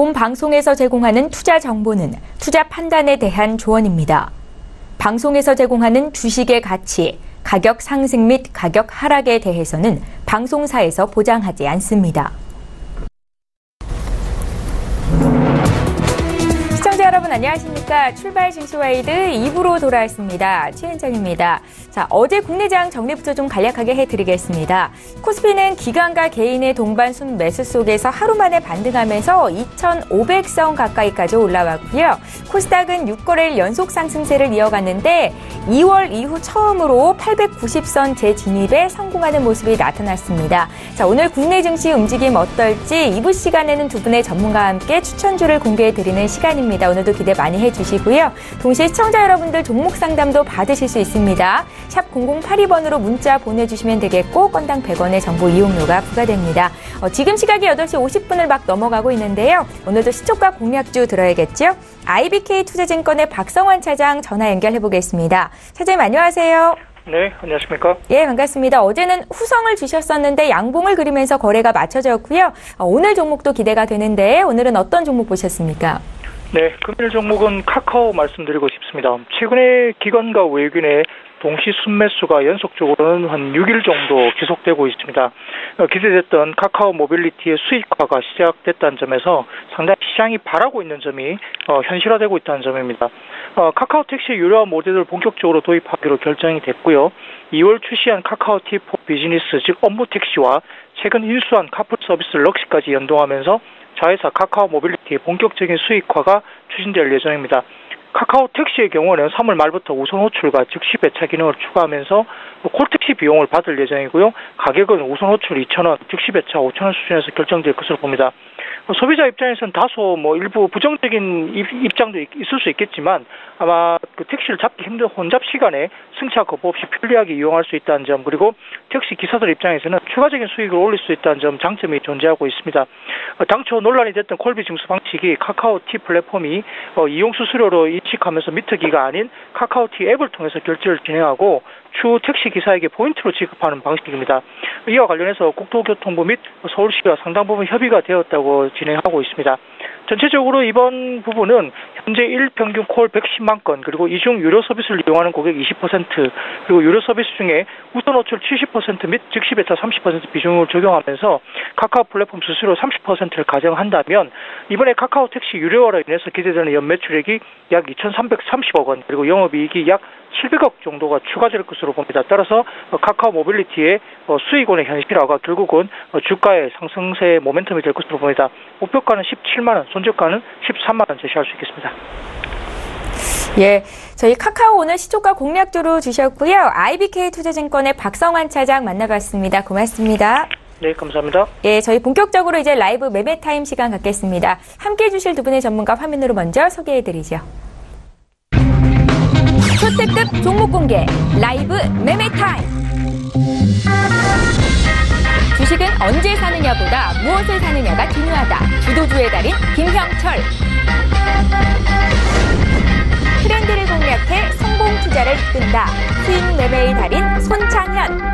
본 방송에서 제공하는 투자 정보는 투자 판단에 대한 조언입니다. 방송에서 제공하는 주식의 가치, 가격 상승 및 가격 하락에 대해서는 방송사에서 보장하지 않습니다. 시청자 여러분 안녕하십니까. 출발 증시와이드 2부로 돌아왔습니다. 최은정입니다. 자, 어제 국내장 정리부터 좀 간략하게 해드리겠습니다. 코스피는 기관과 개인의 동반 순매수 속에서 하루 만에 반등하면서 2,500선 가까이까지 올라왔고요. 코스닥은 6거래일 연속 상승세를 이어갔는데 2월 이후 처음으로 890선 재진입에 성공하는 모습이 나타났습니다. 자, 오늘 국내 증시 움직임 어떨지 2부 시간에는 두 분의 전문가와 함께 추천주를 공개해드리는 시간입니다. 오늘도 기대 많이 해주시고요. 동시에 시청자 여러분들 종목 상담도 받으실 수 있습니다. 샵 0082번으로 문자 보내주시면 되겠고 건당 100원의 정보 이용료가 부과됩니다. 지금 시각이 8시 50분을 막 넘어가고 있는데요. 오늘도 시초가 공략주 들어야겠죠? IBK 투자증권의 박성환 차장 전화 연결해보겠습니다. 차장님 안녕하세요. 네, 안녕하십니까? 예, 반갑습니다. 어제는 후성을 주셨었는데 양봉을 그리면서 거래가 맞춰졌고요. 오늘 종목도 기대가 되는데 오늘은 어떤 종목 보셨습니까? 네, 금일 종목은 카카오 말씀드리고 싶습니다. 최근에 기관과 외국인의 동시 순매수가 연속적으로는 한 6일 정도 지속되고 있습니다. 기대됐던 카카오 모빌리티의 수익화가 시작됐다는 점에서 상당히 시장이 바라고 있는 점이 현실화되고 있다는 점입니다. 카카오 택시 유료화 모델을 본격적으로 도입하기로 결정이 됐고요. 2월 출시한 카카오 T4 비즈니스, 즉 업무 택시와 최근 인수한 카풀 서비스 럭시까지 연동하면서 자회사 카카오 모빌리티의 본격적인 수익화가 추진될 예정입니다. 카카오 택시의 경우는 3월 말부터 우선 호출과 즉시 배차 기능을 추가하면서 콜택시 비용을 받을 예정이고요. 가격은 우선 호출 2,000원, 즉시 배차 5,000원 수준에서 결정될 것으로 봅니다. 소비자 입장에서는 다소 일부 부정적인 입장도 있을 수 있겠지만 아마 그 택시를 잡기 힘든 혼잡 시간에 승차 거부 없이 편리하게 이용할 수 있다는 점, 그리고 택시 기사들 입장에서는 추가적인 수익을 올릴 수 있다는 점 장점이 존재하고 있습니다. 당초 논란이 됐던 콜비 징수 방식이 카카오티 플랫폼이 이용 수수료로 인식하면서 미터기가 아닌 카카오티 앱을 통해서 결제를 진행하고 추후 택시 기사에게 포인트로 지급하는 방식입니다. 이와 관련해서 국토교통부 및 서울시가 상당 부분 협의가 되었다고 진행하고 있습니다. 전체적으로 이번 부분은 현재 일평균 콜 110만 건, 그리고 이중 유료 서비스를 이용하는 고객 20%, 그리고 유료 서비스 중에 우선 호출 70% 및 즉시 배차 30% 비중을 적용하면서 카카오 플랫폼 수수료 30%를 가정한다면 이번에 카카오 택시 유료화로 인해서 기대되는 연매출액이 약 2,330억 원, 그리고 영업이익이 약 700억 정도가 추가될 것으로 봅니다. 따라서 카카오 모빌리티의 수익원의 현실화가 결국은 주가의 상승세의 모멘텀이 될 것으로 봅니다. 목표가는 17만 원, 손절가는 13만 원 제시할 수 있겠습니다. 예, 저희 카카오 오늘 시초가 공략주로 주셨고요. IBK 투자증권의 박성환 차장 만나봤습니다. 고맙습니다. 네, 감사합니다. 예, 저희 본격적으로 이제 라이브 매매 타임 시간 갖겠습니다. 함께해 주실 두 분의 전문가 화면으로 먼저 소개해드리죠. 초특급 종목 공개 라이브 매매 타임. 주식은 언제 사느냐보다 무엇을 사느냐가 중요하다. 주도주의 달인 김형철. 트렌드를 공략해 성공 투자를 이끈다. 수익 매매의 달인 손창현.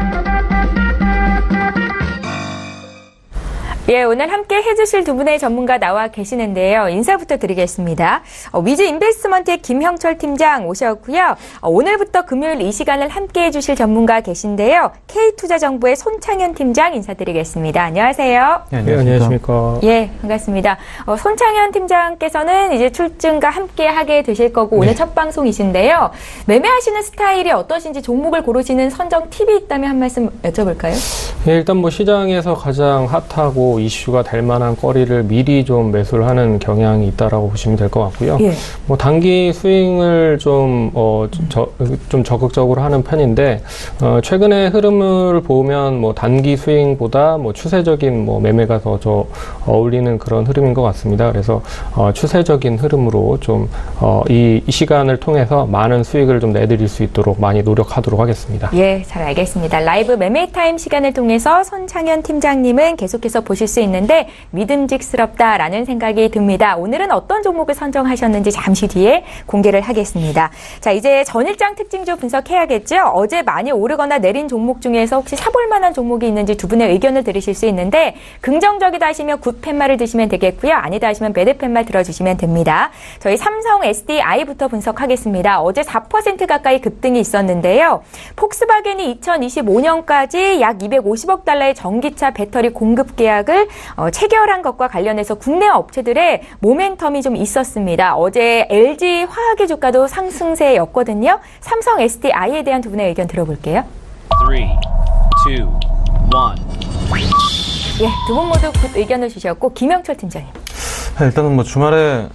예, 오늘 함께 해주실 두 분의 전문가 나와 계시는데요. 인사부터 드리겠습니다. 위즈 인베스트먼트의 김형철 팀장 오셨고요. 오늘부터 금요일 이 시간을 함께 해주실 전문가 계신데요. K투자정보의 손창현 팀장 인사드리겠습니다. 안녕하세요. 네, 안녕하십니까. 예, 반갑습니다. 손창현 팀장께서는 이제 출증과 함께 하게 되실 거고 오늘 첫 방송이신데요. 매매하시는 스타일이 어떠신지 종목을 고르시는 선정 팁이 있다면 한 말씀 여쭤볼까요? 예, 일단 시장에서 가장 핫하고 이슈가 될 만한 거리를 미리 좀 매수를 하는 경향이 있다라고 보시면 될 것 같고요. 예. 단기 스윙을 좀 적극적으로 하는 편인데, 최근의 흐름을 보면 단기 스윙보다 추세적인 매매가 더 어울리는 그런 흐름인 것 같습니다. 그래서, 추세적인 흐름으로 좀, 이 시간을 통해서 많은 수익을 좀 내드릴 수 있도록 많이 노력하도록 하겠습니다. 예, 잘 알겠습니다. 라이브 매매 타임 시간을 통해서 손창현 팀장님은 계속해서 보실 수 있는데 믿음직스럽다라는 생각이 듭니다. 오늘은 어떤 종목을 선정하셨는지 잠시 뒤에 공개를 하겠습니다. 자, 이제 전일장 특징주 분석해야겠죠? 어제 많이 오르거나 내린 종목 중에서 혹시 사볼 만한 종목이 있는지 두 분의 의견을 들으실 수 있는데 긍정적이다 하시면 굿 팻말을 드시면 되겠고요. 아니다 하시면 배드 팻말 들어주시면 됩니다. 저희 삼성 SDI부터 분석하겠습니다. 어제 4% 가까이 급등이 있었는데요. 폭스바겐이 2025년까지 약 250억 달러의 전기차 배터리 공급 계약을 체결한 것과 관련해서 국내 업체들의 모멘텀이 좀 있었습니다. 어제 LG 화학의 주가도 상승세였거든요. 삼성 SDI에 대한 두 분의 의견 들어볼게요. 3, 2, 1. 예, 두 분 모두 굿 의견을 주셨고 김영철 팀장님. 일단은 뭐 주말에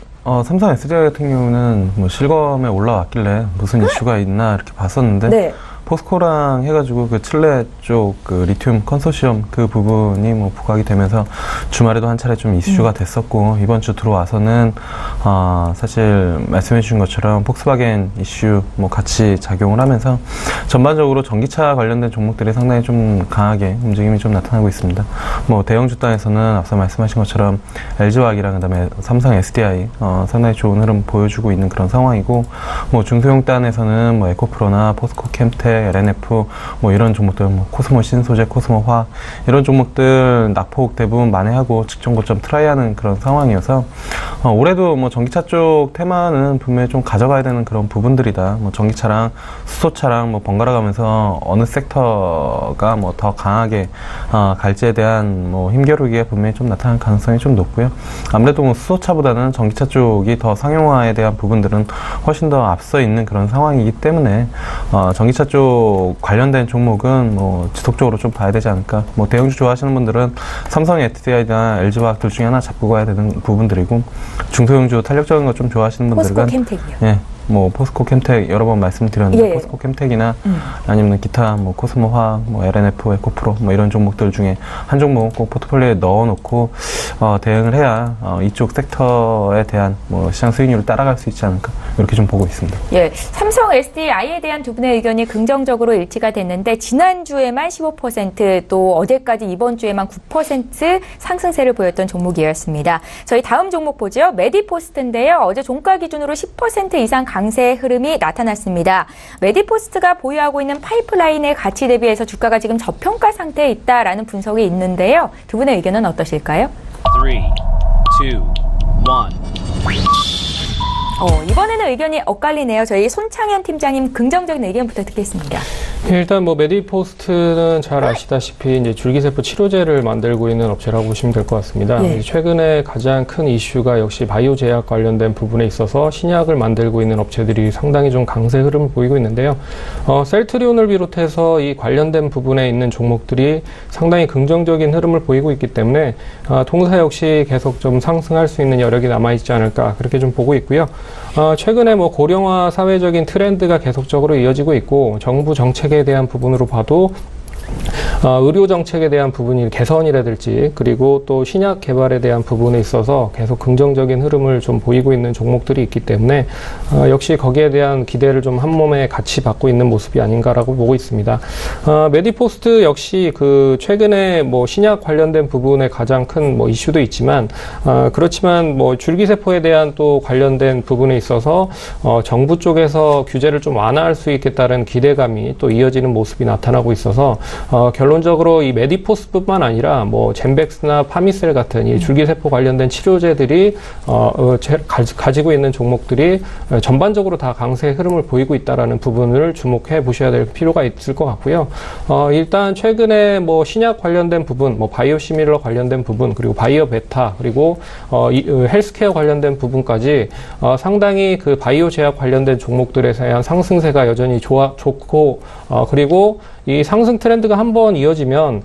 삼성 SDI 같은 경우는 뭐 실검에 올라왔길래 무슨 이슈가 있나 이렇게 봤었는데 네. 포스코랑 해가지고 그 칠레 쪽 그 리튬 컨소시엄 그 부분이 뭐 부각이 되면서 주말에도 한 차례 좀 이슈가 됐었고 이번 주 들어와서는 사실 말씀해 주신 것처럼 폭스바겐 이슈 뭐 같이 작용을 하면서 전반적으로 전기차 관련된 종목들이 상당히 좀 강하게 움직임이 좀 나타나고 있습니다. 뭐 대형주 단에서는 앞서 말씀하신 것처럼 LG화학이랑 그다음에 삼성 SDI 상당히 좋은 흐름 보여주고 있는 그런 상황이고 뭐 중소형 단에서는 뭐 에코프로나 포스코 캠텍 LNF 뭐 이런 종목들 뭐 코스모 신소재, 코스모 화 이런 종목들 낙폭 대부분 만회하고 직전 고점 트라이하는 그런 상황이어서 올해도 뭐 전기차 쪽 테마는 분명히 좀 가져가야 되는 그런 부분들이다. 뭐 전기차랑 수소차랑 뭐 번갈아 가면서 어느 섹터가 뭐 더 강하게 갈지에 대한 뭐 힘겨루기가 분명히 좀 나타날 가능성이 좀 높고요. 아무래도 뭐 수소차보다는 전기차 쪽이 더 상용화에 대한 부분들은 훨씬 더 앞서 있는 그런 상황이기 때문에 전기차 쪽 관련된 종목은 뭐 지속적으로 좀 봐야 되지 않을까. 뭐 대형주 좋아하시는 분들은 삼성 SDI나 LG화학 둘 중에 하나 잡고 가야 되는 부분들이고 중소형주 탄력적인 거 좀 좋아하시는 분들은 포스코 캠텍이요. 예. 뭐 포스코 캠텍 여러 번 말씀드렸는데 예. 포스코 캠텍이나 아니면 기타 뭐 코스모 화학, 뭐 LNF, 에코프로 뭐 이런 종목들 중에 한 종목 꼭 포트폴리오에 넣어놓고 대응을 해야 이쪽 섹터에 대한 뭐 시장 수익률을 따라갈 수 있지 않을까 이렇게 좀 보고 있습니다. 예, 삼성 SDI에 대한 두 분의 의견이 긍정적으로 일치가 됐는데 지난주에만 15% 또 어제까지 이번 주에만 9% 상승세를 보였던 종목이었습니다. 저희 다음 종목 보죠. 메디포스트인데요. 어제 종가 기준으로 10% 이상 강세 흐름이 나타났습니다. 메디포스트가 보유하고 있는 파이프라인의 가치 대비해서 주가가 지금 저평가 상태에 있다라는 분석이 있는데요. 두 분의 의견은 어떠실까요? 3, 2, 1. 이번에는 의견이 엇갈리네요. 저희 손창현 팀장님 긍정적인 의견부터 듣겠습니다. 일단 뭐 메디포스트는 잘 아시다시피 이제 줄기세포 치료제를 만들고 있는 업체라고 보시면 될 것 같습니다. 예. 최근에 가장 큰 이슈가 역시 바이오 제약 관련된 부분에 있어서 신약을 만들고 있는 업체들이 상당히 좀 강세 흐름을 보이고 있는데요. 셀트리온을 비롯해서 이 관련된 부분에 있는 종목들이 상당히 긍정적인 흐름을 보이고 있기 때문에 통사 역시 계속 좀 상승할 수 있는 여력이 남아있지 않을까 그렇게 좀 보고 있고요. 최근에 뭐 고령화 사회적인 트렌드가 계속적으로 이어지고 있고 정부 정책에 대한 부분으로 봐도 의료 정책에 대한 부분이 개선이라든지 그리고 또 신약 개발에 대한 부분에 있어서 계속 긍정적인 흐름을 좀 보이고 있는 종목들이 있기 때문에 역시 거기에 대한 기대를 좀 한몸에 같이 받고 있는 모습이 아닌가라고 보고 있습니다. 메디포스트 역시 그 최근에 뭐 신약 관련된 부분에 가장 큰 뭐 이슈도 있지만 그렇지만 뭐 줄기세포에 대한 또 관련된 부분에 있어서 정부 쪽에서 규제를 좀 완화할 수 있겠다는 기대감이 또 이어지는 모습이 나타나고 있어서 결론적으로 이 메디포스뿐만 아니라 뭐 젠백스나 파미셀 같은 이 줄기세포 관련된 치료제들이 가지고 있는 종목들이 전반적으로 다 강세 흐름을 보이고 있다라는 부분을 주목해 보셔야 될 필요가 있을 것 같고요. 일단 최근에 뭐 신약 관련된 부분, 뭐 바이오시밀러 관련된 부분, 그리고 바이오 베타, 그리고 헬스케어 관련된 부분까지 상당히 그 바이오 제약 관련된 종목들에 대한 상승세가 여전히 좋고 그리고 이 상승 트렌드가 한번 이어지면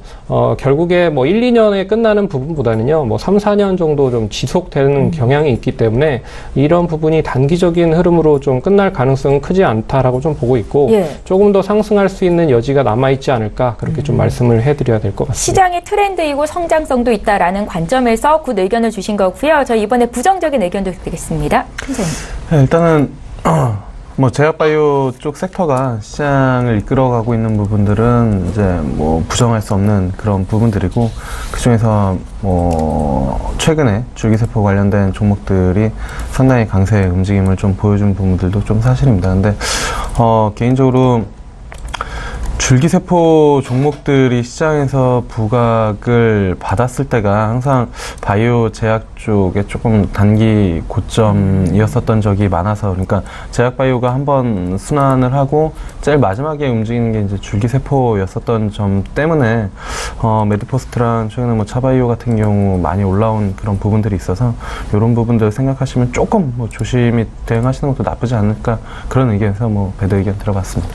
결국에 뭐 1, 2년에 끝나는 부분보다는요. 뭐 3, 4년 정도 좀 지속되는 경향이 있기 때문에 이런 부분이 단기적인 흐름으로 좀 끝날 가능성은 크지 않다라고 좀 보고 있고 예. 조금 더 상승할 수 있는 여지가 남아 있지 않을까 그렇게 좀 말씀을 해드려야 될 것 같습니다. 시장의 트렌드이고 성장성도 있다라는 관점에서 굿 의견을 주신 거고요. 저 이번에 부정적인 의견도 드리겠습니다. 팀장님. 일단은 뭐 제약바이오 쪽 섹터가 시장을 이끌어가고 있는 부분들은 이제 뭐 부정할 수 없는 그런 부분들이고, 그 중에서 뭐 최근에 줄기세포 관련된 종목들이 상당히 강세 움직임을 좀 보여준 부분들도 좀 사실입니다. 근데 개인적으로 줄기세포 종목들이 시장에서 부각을 받았을 때가 항상 바이오 제약 쪽에 조금 단기 고점이었었던 적이 많아서, 그러니까 제약바이오가 한번 순환을 하고 제일 마지막에 움직이는 게 이제 줄기세포였었던 점 때문에 메디포스트랑 최근에 뭐 차바이오 같은 경우 많이 올라온 그런 부분들이 있어서, 이런 부분들 생각하시면 조금 뭐 조심히 대응하시는 것도 나쁘지 않을까, 그런 의견에서 뭐 배드 의견 들어봤습니다.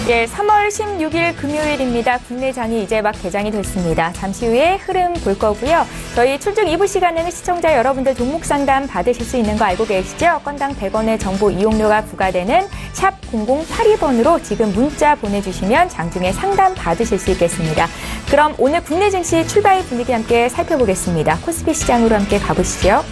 예, 3월 16일 금요일입니다. 국내장이 이제 막 개장이 됐습니다. 잠시 후에 흐름 볼 거고요. 저희 출중 2부 시간에는 시청자 여러분들 종목 상담 받으실 수 있는 거 알고 계시죠? 건당 100원의 정보 이용료가 부과되는 샵 0082번으로 지금 문자 보내주시면 장중에 상담 받으실 수 있겠습니다. 그럼 오늘 국내 증시 출발 분위기 함께 살펴보겠습니다. 코스피 시장으로 함께 가보시죠.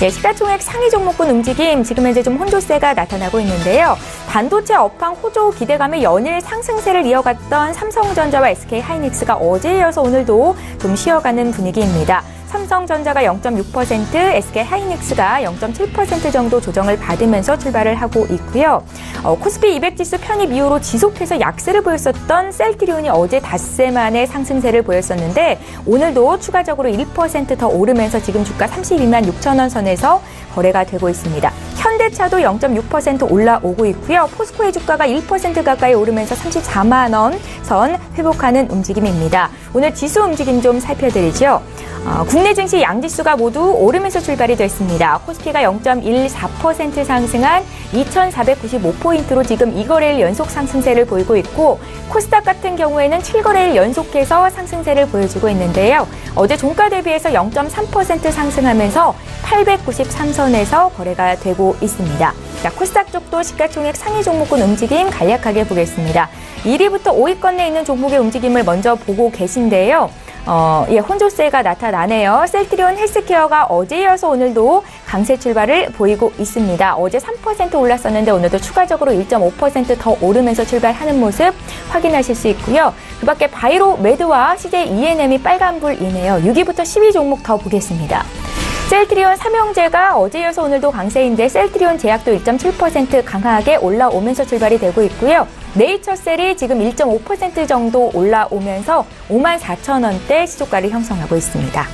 예, 시가총액 상위 종목군 움직임, 지금 현재 좀 혼조세가 나타나고 있는데요. 반도체 업황 호조 기대감에 연일 상승세를 이어갔던 삼성전자와 SK하이닉스가 어제에 이어서 오늘도 좀 쉬어가는 분위기입니다. 삼성전자가 0.6%, SK하이닉스가 0.7% 정도 조정을 받으면서 출발을 하고 있고요. 코스피 200 지수 편입 이후로 지속해서 약세를 보였었던 셀트리온이 어제 닷새 만에 상승세를 보였었는데, 오늘도 추가적으로 1% 더 오르면서 지금 주가 32만 6천 원 선에서 거래가 되고 있습니다. 현대차도 0.6% 올라오고 있고요. 포스코의 주가가 1% 가까이 오르면서 34만 원 선 회복하는 움직임입니다. 오늘 지수 움직임 좀 살펴드리죠. 국내 증시 양지수가 모두 오르면서 출발이 됐습니다. 코스피가 0.14% 상승한 2,495포인트로 지금 2거래일 연속 상승세를 보이고 있고, 코스닥 같은 경우에는 7거래일 연속해서 상승세를 보여주고 있는데요. 어제 종가 대비해서 0.3% 상승하면서 893선에서 거래가 되고 있습니다. 자, 코스닥 쪽도 시가총액 상위 종목군 움직임 간략하게 보겠습니다. 1위부터 5위권에 있는 종목의 움직임을 먼저 보고 계신데요. 예, 혼조세가 나타나네요. 셀트리온 헬스케어가 어제 이어서 오늘도 강세 출발을 보이고 있습니다. 어제 3% 올랐었는데 오늘도 추가적으로 1.5% 더 오르면서 출발하는 모습 확인하실 수 있고요. 그 밖에 바이로 매드와 CJ ENM이 빨간불이네요. 6위부터 10위 종목 더 보겠습니다. 셀트리온 삼형제가 어제 이어서 오늘도 강세인데, 셀트리온 제약도 1.7% 강하게 올라오면서 출발이 되고 있고요. 네이처셀이 지금 1.5% 정도 올라오면서 54,000원대 시초가를 형성하고 있습니다.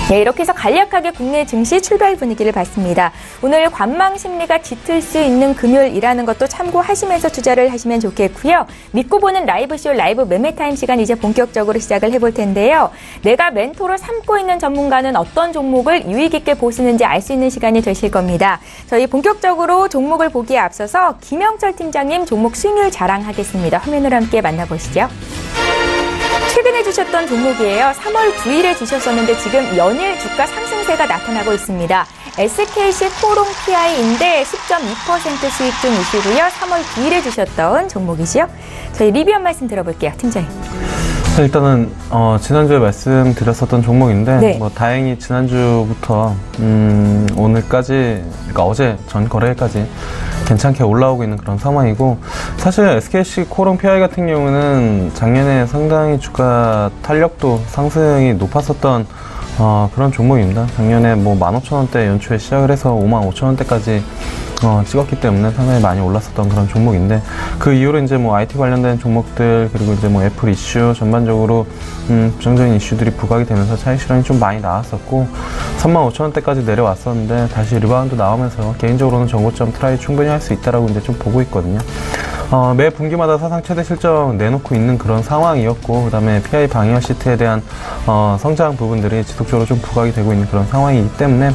네, 이렇게 해서 간략하게 국내 증시 출발 분위기를 봤습니다. 오늘 관망 심리가 짙을 수 있는 금요일이라는 것도 참고하시면서 투자를 하시면 좋겠고요. 믿고 보는 라이브쇼 라이브 매매타임 시간 이제 본격적으로 시작을 해볼 텐데요. 내가 멘토로 삼고 있는 전문가는 어떤 종목을 유의 깊게 보시는지 알 수 있는 시간이 되실 겁니다. 저희 본격적으로 종목을 보기에 앞서서 김영철 팀장님 종목 수익률 자랑하겠습니다. 화면으로 함께 만나보시죠. 최근에 주셨던 종목이에요. 3월 9일에 주셨었는데 지금 연일 주가 상승세가 나타나고 있습니다. SKC 코롱 PI인데 10.2% 수익 중이시고요. 3월 9일에 주셨던 종목이시요. 저희 리뷰 한 말씀 들어볼게요. 팀장님. 일단은 지난주에 말씀드렸었던 종목인데, 네. 뭐 다행히 지난주부터 오늘까지, 그러니까 어제 전 거래일까지 괜찮게 올라오고 있는 그런 상황이고, 사실 SKC 코롱 PI 같은 경우는 작년에 상당히 주가 탄력도 상승이 높았었던 그런 종목입니다. 작년에 뭐 15,000원대 연초에 시작을 해서 55,000원대까지 찍었기 때문에 상당히 많이 올랐었던 그런 종목인데, 그 이후로 이제 뭐 IT 관련된 종목들, 그리고 이제 뭐 애플 이슈 전반적으로 부정적인 이슈들이 부각이 되면서 차익 실현이 좀 많이 나왔었고, 35,000원대까지 내려왔었는데 다시 리바운드 나오면서 개인적으로는 저고점 트라이 충분히 할 수 있다라고 이제 좀 보고 있거든요. 매 분기마다 사상 최대 실적 내놓고 있는 그런 상황이었고, 그다음에 PI 방열 시트에 대한 성장 부분들이 지속적으로 좀 부각이 되고 있는 그런 상황이기 때문에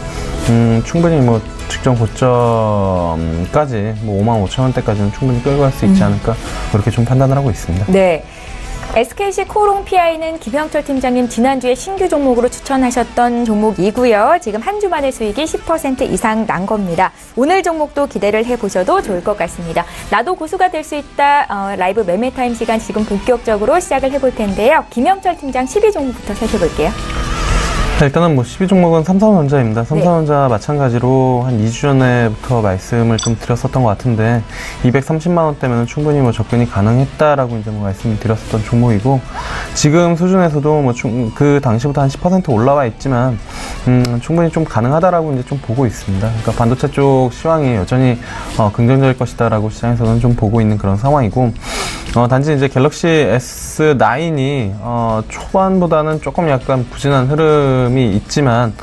충분히 뭐 직전 고점까지 뭐 55,000원대까지는 충분히 끌고 갈 수 있지 않을까, 그렇게 좀 판단을 하고 있습니다. 네. SKC 코오롱 PI는 김형철 팀장님 지난주에 신규 종목으로 추천하셨던 종목이고요. 지금 한 주 만에 수익이 10% 이상 난 겁니다. 오늘 종목도 기대를 해보셔도 좋을 것 같습니다. 나도 고수가 될 수 있다. 라이브 매매타임 시간 지금 본격적으로 시작을 해볼 텐데요. 김형철 팀장 12종목부터 살펴볼게요. 일단은 뭐 12종목은 삼성전자입니다. 삼성전자 마찬가지로 한 2주 전에부터 말씀을 좀 드렸었던 것 같은데 230만 원대면 충분히 뭐 접근이 가능했다라고 이제 뭐 말씀을 드렸었던 종목이고 지금 수준에서도 뭐 그 당시부터 한 10% 올라와 있지만 충분히 좀 가능하다라고 이제 좀 보고 있습니다. 그러니까 반도체 쪽 시황이 여전히 긍정적일 것이다라고 시장에서는 좀 보고 있는 그런 상황이고 단지 이제 갤럭시 S9이 초반보다는 조금 약간 부진한 흐름이 있지만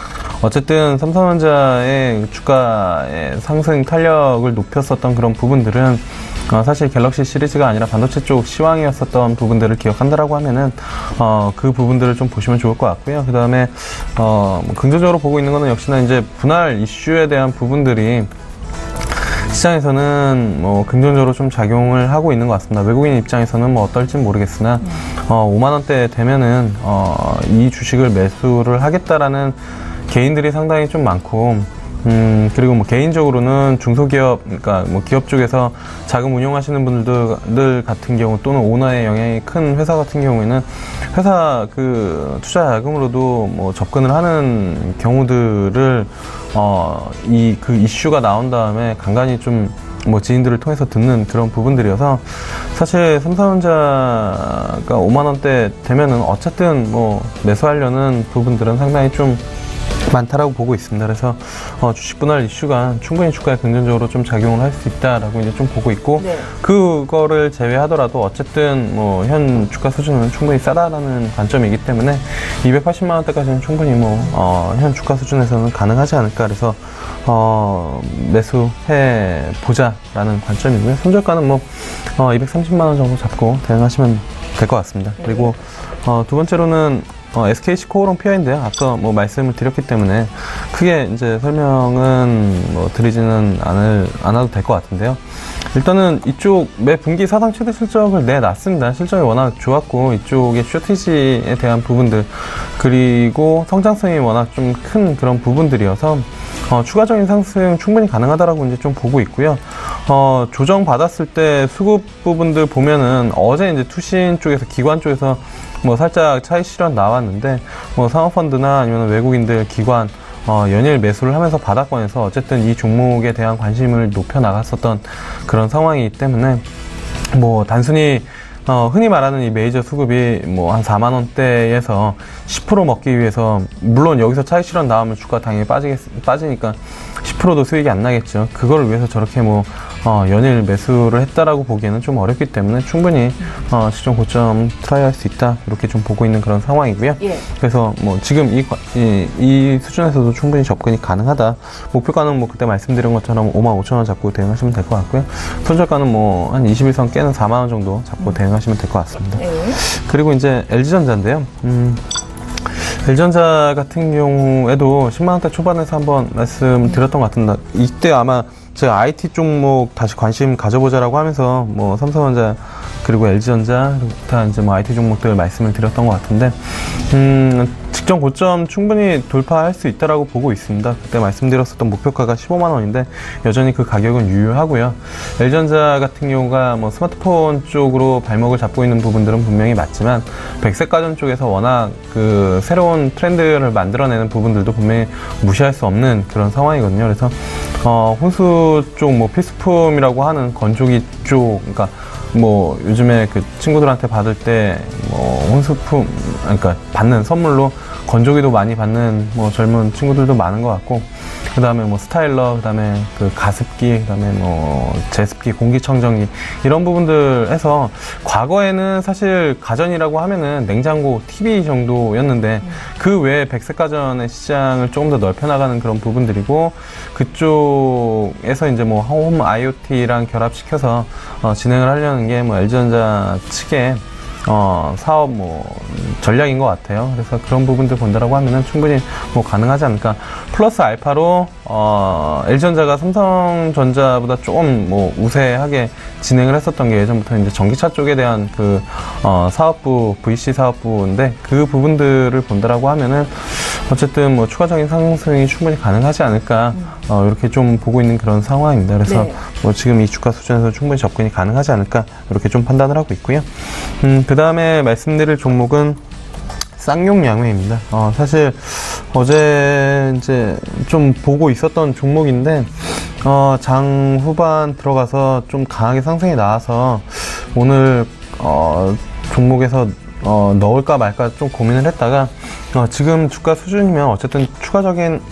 어쨌든 삼성전자의 주가의 상승 탄력을 높였었던 그런 부분들은 사실 갤럭시 시리즈가 아니라 반도체 쪽 시황이었었던 부분들을 기억한다라고 하면은 그 부분들을 좀 보시면 좋을 것 같고요. 그 다음에 긍정적으로 보고 있는 거는 역시나 이제 분할 이슈에 대한 부분들이 시장에서는 뭐 긍정적으로 좀 작용을 하고 있는 것 같습니다. 외국인 입장에서는 뭐 어떨지는 모르겠으나 5만 원대 되면은 이 주식을 매수를 하겠다라는 개인들이 상당히 좀 많고 그리고 뭐 개인적으로는 중소기업, 그러니까 뭐 기업 쪽에서 자금 운용하시는 분들 같은 경우 또는 오너의 영향이 큰 회사 같은 경우에는 회사 그 투자 자금으로도 뭐 접근을 하는 경우들을 그 이슈가 나온 다음에 간간히 좀 뭐 지인들을 통해서 듣는 그런 부분들이어서 사실 삼성전자가 5만 원대 되면은 어쨌든 뭐 매수하려는 부분들은 상당히 좀 많다라고 보고 있습니다. 그래서 주식 분할 이슈가 충분히 주가에 긍정적으로 좀 작용을 할 수 있다라고 이제 좀 보고 있고 그거를 제외하더라도 어쨌든 뭐 현 주가 수준은 충분히 싸다라는 관점이기 때문에 280만 원대까지는 충분히 뭐 현 주가 수준에서는 가능하지 않을까. 그래서 매수해 보자라는 관점이고요. 손절가는 뭐 230만 원 정도 잡고 대응하시면 될 것 같습니다. 그리고 두 번째로는 SKC 코오롱 PI인데요. 앞서 뭐 말씀을 드렸기 때문에 크게 이제 설명은 뭐 드리지는 않아도 될 것 같은데요. 일단은 이쪽 매 분기 사상 최대 실적을 내놨습니다. 실적이 워낙 좋았고 이쪽의 쇼티지에 대한 부분들 그리고 성장성이 워낙 좀 큰 그런 부분들이어서 추가적인 상승 충분히 가능하다라고 이제 좀 보고 있고요. 조정 받았을 때 수급 부분들 보면은 어제 이제 투신 쪽에서 기관 쪽에서 뭐 살짝 차익 실현 나왔는데 뭐 사모펀드나 아니면 외국인들 기관 연일 매수를 하면서 바닥권에서 어쨌든 이 종목에 대한 관심을 높여 나갔었던 그런 상황이기 때문에 뭐 단순히 흔히 말하는 이 메이저 수급이 뭐 한 4만 원대에서 10% 먹기 위해서 물론 여기서 차익 실현 나오면 주가 당연히 빠지니까 10%도 수익이 안 나겠죠. 그거를 위해서 저렇게 뭐 연일 매수를 했다라고 보기에는 좀 어렵기 때문에 충분히 시점 고점 트라이할 수 있다 이렇게 좀 보고 있는 그런 상황이고요. 그래서 뭐 지금 이 수준에서도 충분히 접근이 가능하다. 목표가는 뭐 그때 말씀드린 것처럼 55,000원 잡고 대응하시면 될 것 같고요. 손절가는 뭐 한 21선 깨는 4만 원 정도 잡고 대응하시면 될 것 같습니다. 그리고 이제 LG전자인데요. LG전자 같은 경우에도 10만원대 초반에서 한번 말씀드렸던 것 같은데 이때 아마 제가 IT 종목 다시 관심 가져보자라고 하면서 뭐 삼성전자 그리고 LG전자 그리고 기타 이제 뭐 IT 종목들 말씀을 드렸던 것 같은데 직전 고점 충분히 돌파할 수 있다라고 보고 있습니다. 그때 말씀드렸었던 목표가가 15만 원인데 여전히 그 가격은 유효하고요. LG전자 같은 경우가 뭐 스마트폰 쪽으로 발목을 잡고 있는 부분들은 분명히 맞지만 백색 가전 쪽에서 워낙 그 새로운 트렌드를 만들어내는 부분들도 분명히 무시할 수 없는 그런 상황이거든요. 그래서 혼수 쪽 뭐 필수품이라고 하는 건조기 쪽, 그러니까 뭐 요즘에 그 친구들한테 받을 때 뭐 혼수품, 그러니까 받는 선물로 건조기도 많이 받는 뭐 젊은 친구들도 많은 것 같고, 그 다음에 뭐 스타일러, 그 다음에 그 가습기, 그 다음에 뭐 제습기, 공기청정기 이런 부분들 해서 과거에는 사실 가전이라고 하면은 냉장고, TV 정도였는데 그 외에 백색 가전의 시장을 조금 더 넓혀나가는 그런 부분들이고, 그쪽에서 이제 뭐 홈 IoT랑 결합시켜서 진행을 하려는 게 뭐 LG전자 측의 사업 뭐 전략인 것 같아요. 그래서 그런 부분들 본다라고 하면은 충분히 뭐 가능하지 않을까. 플러스 알파로 LG전자가 삼성전자보다 조금 뭐 우세하게 진행을 했었던 게 예전부터 이제 전기차 쪽에 대한 그 사업부, VC 사업부인데 그 부분들을 본다라고 하면은 어쨌든 뭐 추가적인 상승이 충분히 가능하지 않을까 이렇게 좀 보고 있는 그런 상황입니다. 그래서 네. 뭐 지금 이 주가 수준에서 충분히 접근이 가능하지 않을까 이렇게 좀 판단을 하고 있고요. 그 다음에 말씀드릴 종목은 쌍용 양회입니다. 사실 어제 이제 좀 보고 있었던 종목인데 장 후반 들어가서 좀 강하게 상승이 나와서 오늘 종목에서 넣을까 말까 좀 고민을 했다가 지금 주가 수준이면 어쨌든 추가적인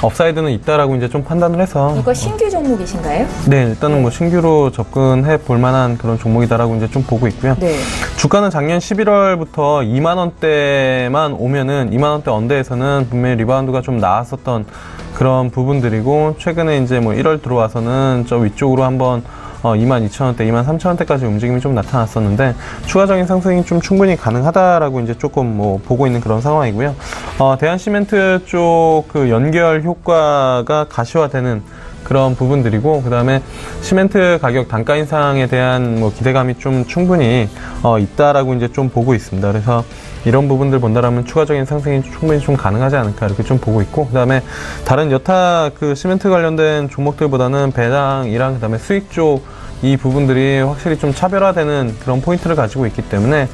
업사이드는 있다라고 이제 좀 판단을 해서. 이거 신규 종목이신가요? 네, 일단은 뭐 신규로 접근해 볼 만한 그런 종목이다라고 이제 좀 보고 있고요. 네. 주가는 작년 11월부터 2만원대만 오면은 2만원대 언더에서는 분명히 리바운드가 좀 나왔었던 그런 부분들이고, 최근에 이제 뭐 1월 들어와서는 저 위쪽으로 한번 22,000원대, 23,000원대까지 움직임이 좀 나타났었는데, 추가적인 상승이 좀 충분히 가능하다라고 이제 조금 뭐 보고 있는 그런 상황이고요. 대한시멘트 쪽 그 연결 효과가 가시화되는 그런 부분들이고, 그 다음에 시멘트 가격 단가 인상에 대한 뭐 기대감이 좀 충분히 있다라고 이제 좀 보고 있습니다. 그래서 이런 부분들 본다라면 추가적인 상승이 충분히 좀 가능하지 않을까 이렇게 좀 보고 있고, 그 다음에 다른 여타 그 시멘트 관련된 종목들보다는 배당이랑 그 다음에 수익 쪽 이 부분들이 확실히 좀 차별화되는 그런 포인트를 가지고 있기 때문에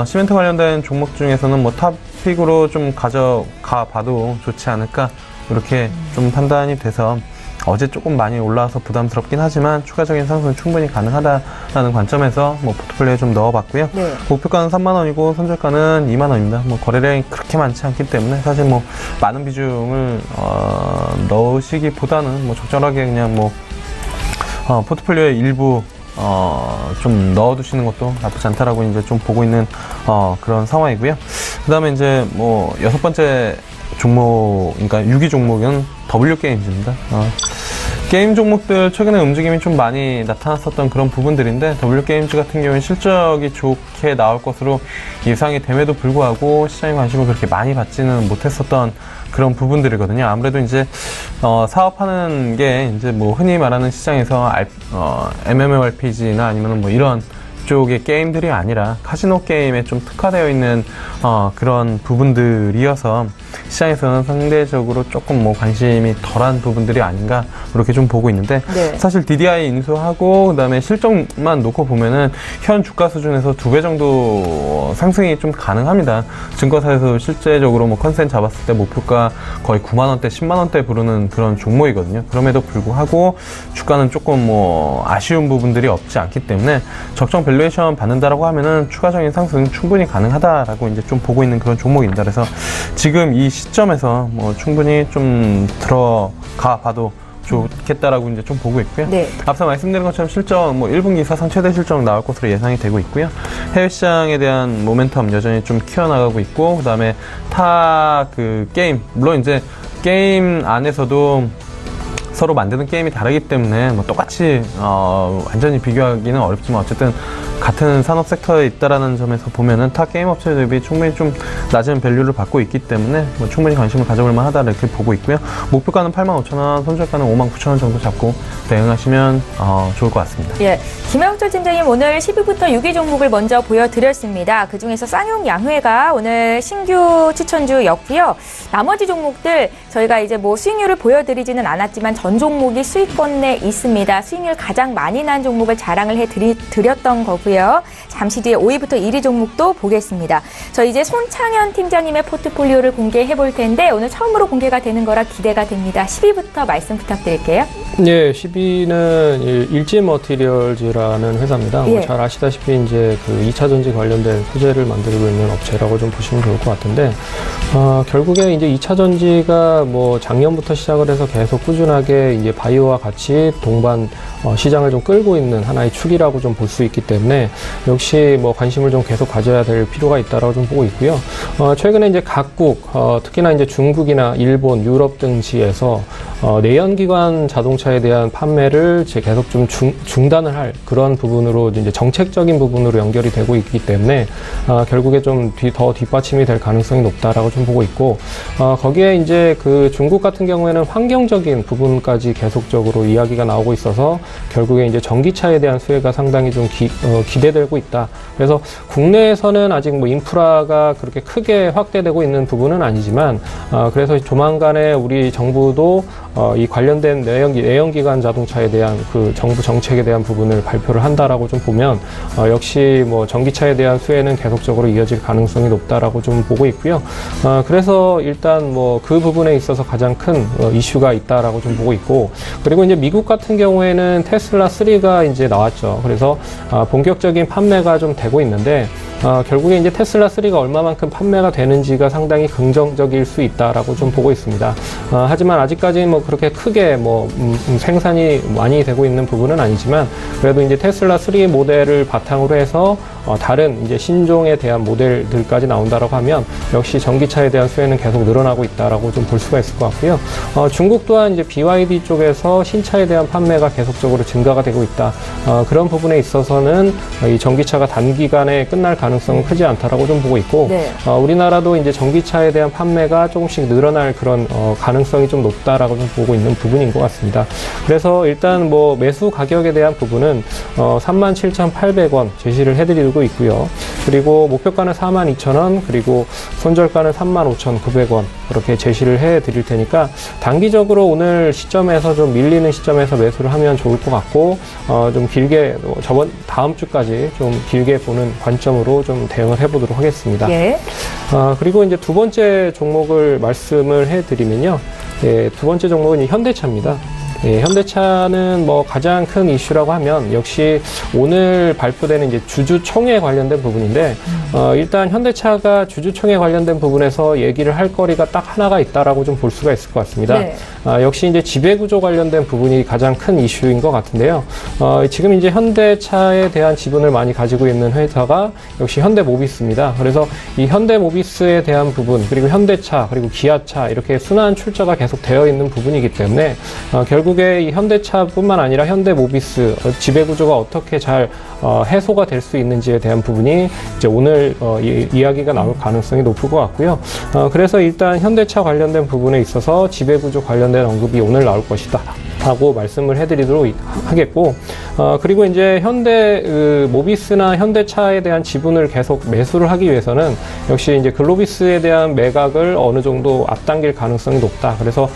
시멘트 관련된 종목 중에서는 뭐 탑픽으로 좀 가져가 봐도 좋지 않을까 이렇게 좀 판단이 돼서, 어제 조금 많이 올라와서 부담스럽긴 하지만 추가적인 상승은 충분히 가능하다라는 관점에서 뭐 포트폴리오에 좀 넣어봤고요. 네. 목표가는 3만원이고 선절가는 2만원입니다. 뭐 거래량이 그렇게 많지 않기 때문에 사실 뭐 많은 비중을 넣으시기보다는 뭐 적절하게 그냥 뭐 포트폴리오에 일부 좀 넣어두시는 것도 나쁘지 않다라고 이제 좀 보고 있는 그런 상황이고요. 그 다음에 이제 뭐 6번째 종목, 그러니까 6위 종목은 W게임즈입니다. 게임 종목들 최근에 움직임이 좀 많이 나타났었던 그런 부분들인데, W게임즈 같은 경우는 실적이 좋게 나올 것으로 예상이 됨에도 불구하고 시장의 관심을 그렇게 많이 받지는 못했었던 그런 부분들이거든요. 아무래도 이제 사업하는 게 이제 뭐 흔히 말하는 시장에서 MMORPG나 아니면 뭐 이런 쪽의 게임들이 아니라 카지노 게임에 좀 특화되어 있는 그런 부분들이어서 시장에서는 상대적으로 조금 뭐 관심이 덜한 부분들이 아닌가 이렇게 좀 보고 있는데, 네. 사실 DDI 인수하고 그다음에 실적만 놓고 보면은 현 주가 수준에서 2배 정도 상승이 좀 가능합니다. 증권사에서 실제적으로 뭐 컨센 잡았을 때 목표가 거의 9만원대, 10만원대 부르는 그런 종목이거든요. 그럼에도 불구하고 주가는 조금 뭐 아쉬운 부분들이 없지 않기 때문에 적정 밸류에이션 받는다라고 하면은 추가적인 상승 충분히 가능하다라고 이제 좀 보고 있는 그런 종목입니다. 그래서 지금 이 시점에서 뭐 충분히 좀 들어가 봐도 좋겠다라고 이제 좀 보고 있고요. 네. 앞서 말씀드린 것처럼 실적 뭐 1분기 사상 최대 실적 나올 것으로 예상이 되고 있고요. 해외 시장에 대한 모멘텀 여전히 좀 키워나가고 있고, 그다음에 타 그 게임, 물론 이제 게임 안에서도 서로 만드는 게임이 다르기 때문에 뭐 똑같이 완전히 비교하기는 어렵지만 어쨌든 같은 산업 섹터에 있다라는 점에서 보면은 타 게임 업체 대비 충분히 좀 낮은 밸류를 받고 있기 때문에 뭐 충분히 관심을 가져볼 만하다 이렇게 보고 있고요. 목표가는 85,000원, 손절가는 59,000원 정도 잡고 대응하시면 좋을 것 같습니다. 예, 김영철 팀장님 오늘 10위부터 6위 종목을 먼저 보여드렸습니다. 그중에서 쌍용 양회가 오늘 신규 추천주였고요. 나머지 종목들 저희가 이제 뭐 수익률을 보여드리지는 않았지만 전 종목이 수익권 내에 있습니다. 수익률 가장 많이 난 종목을 자랑을 해드렸던 거고요. 잠시 뒤에 5위부터 1위 종목도 보겠습니다. 저 이제 손창현 팀장님의 포트폴리오를 공개해 볼 텐데 오늘 처음으로 공개가 되는 거라 기대가 됩니다. 10위부터 말씀 부탁드릴게요. 네, 10위는 일지머티리얼즈라는 회사입니다. 예. 잘 아시다시피 이제 그 2차 전지 관련된 소재를 만들고 있는 업체라고 좀 보시면 좋을 것 같은데, 결국에 이제 2차 전지가 뭐 작년부터 시작을 해서 계속 꾸준하게 이제 바이오와 같이 동반 시장을 좀 끌고 있는 하나의 축이라고 좀 볼 수 있기 때문에 역시 뭐 관심을 좀 계속 가져야 될 필요가 있다라고 좀 보고 있고요. 최근에 이제 각국, 특히나 이제 중국이나 일본, 유럽 등지에서 내연기관 자동차에 대한 판매를 이제 계속 좀 중단을 할 그런 부분으로 이제 정책적인 부분으로 연결이 되고 있기 때문에 결국에 좀 더 뒷받침이 될 가능성이 높다라고 좀 보고 있고, 거기에 이제 그 중국 같은 경우에는 환경적인 부분까지 계속적으로 이야기가 나오고 있어서 결국에 이제 전기차에 대한 수혜가 상당히 좀 기대되고 있다. 그래서 국내에서는 아직 뭐 인프라가 그렇게 크게 확대되고 있는 부분은 아니지만, 그래서 조만간에 우리 정부도 이 관련된 내연기관 자동차에 대한 그 정부 정책에 대한 부분을 발표를 한다라고 좀 보면, 역시 뭐 전기차에 대한 수혜는 계속적으로 이어질 가능성이 높다라고 좀 보고 있고요. 그래서 일단 뭐 그 부분에 있어서 가장 큰 이슈가 있다라고 좀 보고 있고, 그리고 이제 미국 같은 경우에는 테슬라 3가 이제 나왔죠. 그래서 본격적인 판매가 좀 되고 있는데, 결국에 이제 테슬라 3가 얼마만큼 판매가 되는지가 상당히 긍정적일 수 있다라고 좀 보고 있습니다. 하지만 아직까지는 뭐 그렇게 크게 뭐 생산이 많이 되고 있는 부분은 아니지만, 그래도 이제 테슬라 3 모델을 바탕으로 해서 다른 이제 신종에 대한 모델들까지 나온다라고 하면 역시 전기차에 대한 수혜는 계속 늘어나고 있다라고 좀 볼 수가 있을 것 같고요. 중국 또한 이제 BYD 쪽에서 신차에 대한 판매가 계속적으로 증가가 되고 있다. 그런 부분에 있어서는 이 전기차가 단기간에 끝날 가능성은 크지 않다라고 좀 보고 있고, 네. 우리나라도 이제 전기차에 대한 판매가 조금씩 늘어날 그런 가능성이 좀 높다라고 좀 보고 있는 부분인 것 같습니다. 그래서 일단 뭐 매수 가격에 대한 부분은 37,800원 제시를 해드리고 있고요. 그리고 목표가는 42,000원, 그리고 손절가는 35,900원 그렇게 제시를 해드릴 테니까 단기적으로 오늘 시점에서 좀 밀리는 시점에서 매수를 하면 좋을 것 같고, 좀 길게 다음 주까지 좀 길게 보는 관점으로 좀 대응을 해보도록 하겠습니다. 예. 그리고 이제 두 번째 종목을 말씀을 해드리면요. 예, 두 번째 종목은 현대차입니다. 예, 현대차는 뭐 가장 큰 이슈라고 하면 역시 오늘 발표되는 이제 주주총회 관련된 부분인데, 일단 현대차가 주주총회 관련된 부분에서 얘기를 할 거리가 딱 하나가 있다라고 좀 볼 수가 있을 것 같습니다. 네. 역시 이제 지배구조 관련된 부분이 가장 큰 이슈인 것 같은데요. 지금 이제 현대차에 대한 지분을 많이 가지고 있는 회사가 역시 현대모비스입니다. 그래서 이 현대모비스에 대한 부분, 그리고 현대차, 그리고 기아차 이렇게 순환 출자가 계속 되어 있는 부분이기 때문에 결국에 이 현대차뿐만 아니라 현대모비스 지배구조가 어떻게 잘 해소가 될 수 있는지에 대한 부분이 이제 오늘 이야기가 나올 가능성이 높을 것 같고요. 그래서 일단 현대차 관련된 부분에 있어서 지배구조 관련된 언급이 오늘 나올 것이다 라고 말씀을 해드리도록 하겠고, 그리고 이제 모비스나 현대차에 대한 지분을 계속 매수를 하기 위해서는 역시 이제 글로비스에 대한 매각을 어느 정도 앞당길 가능성이 높다. 그래서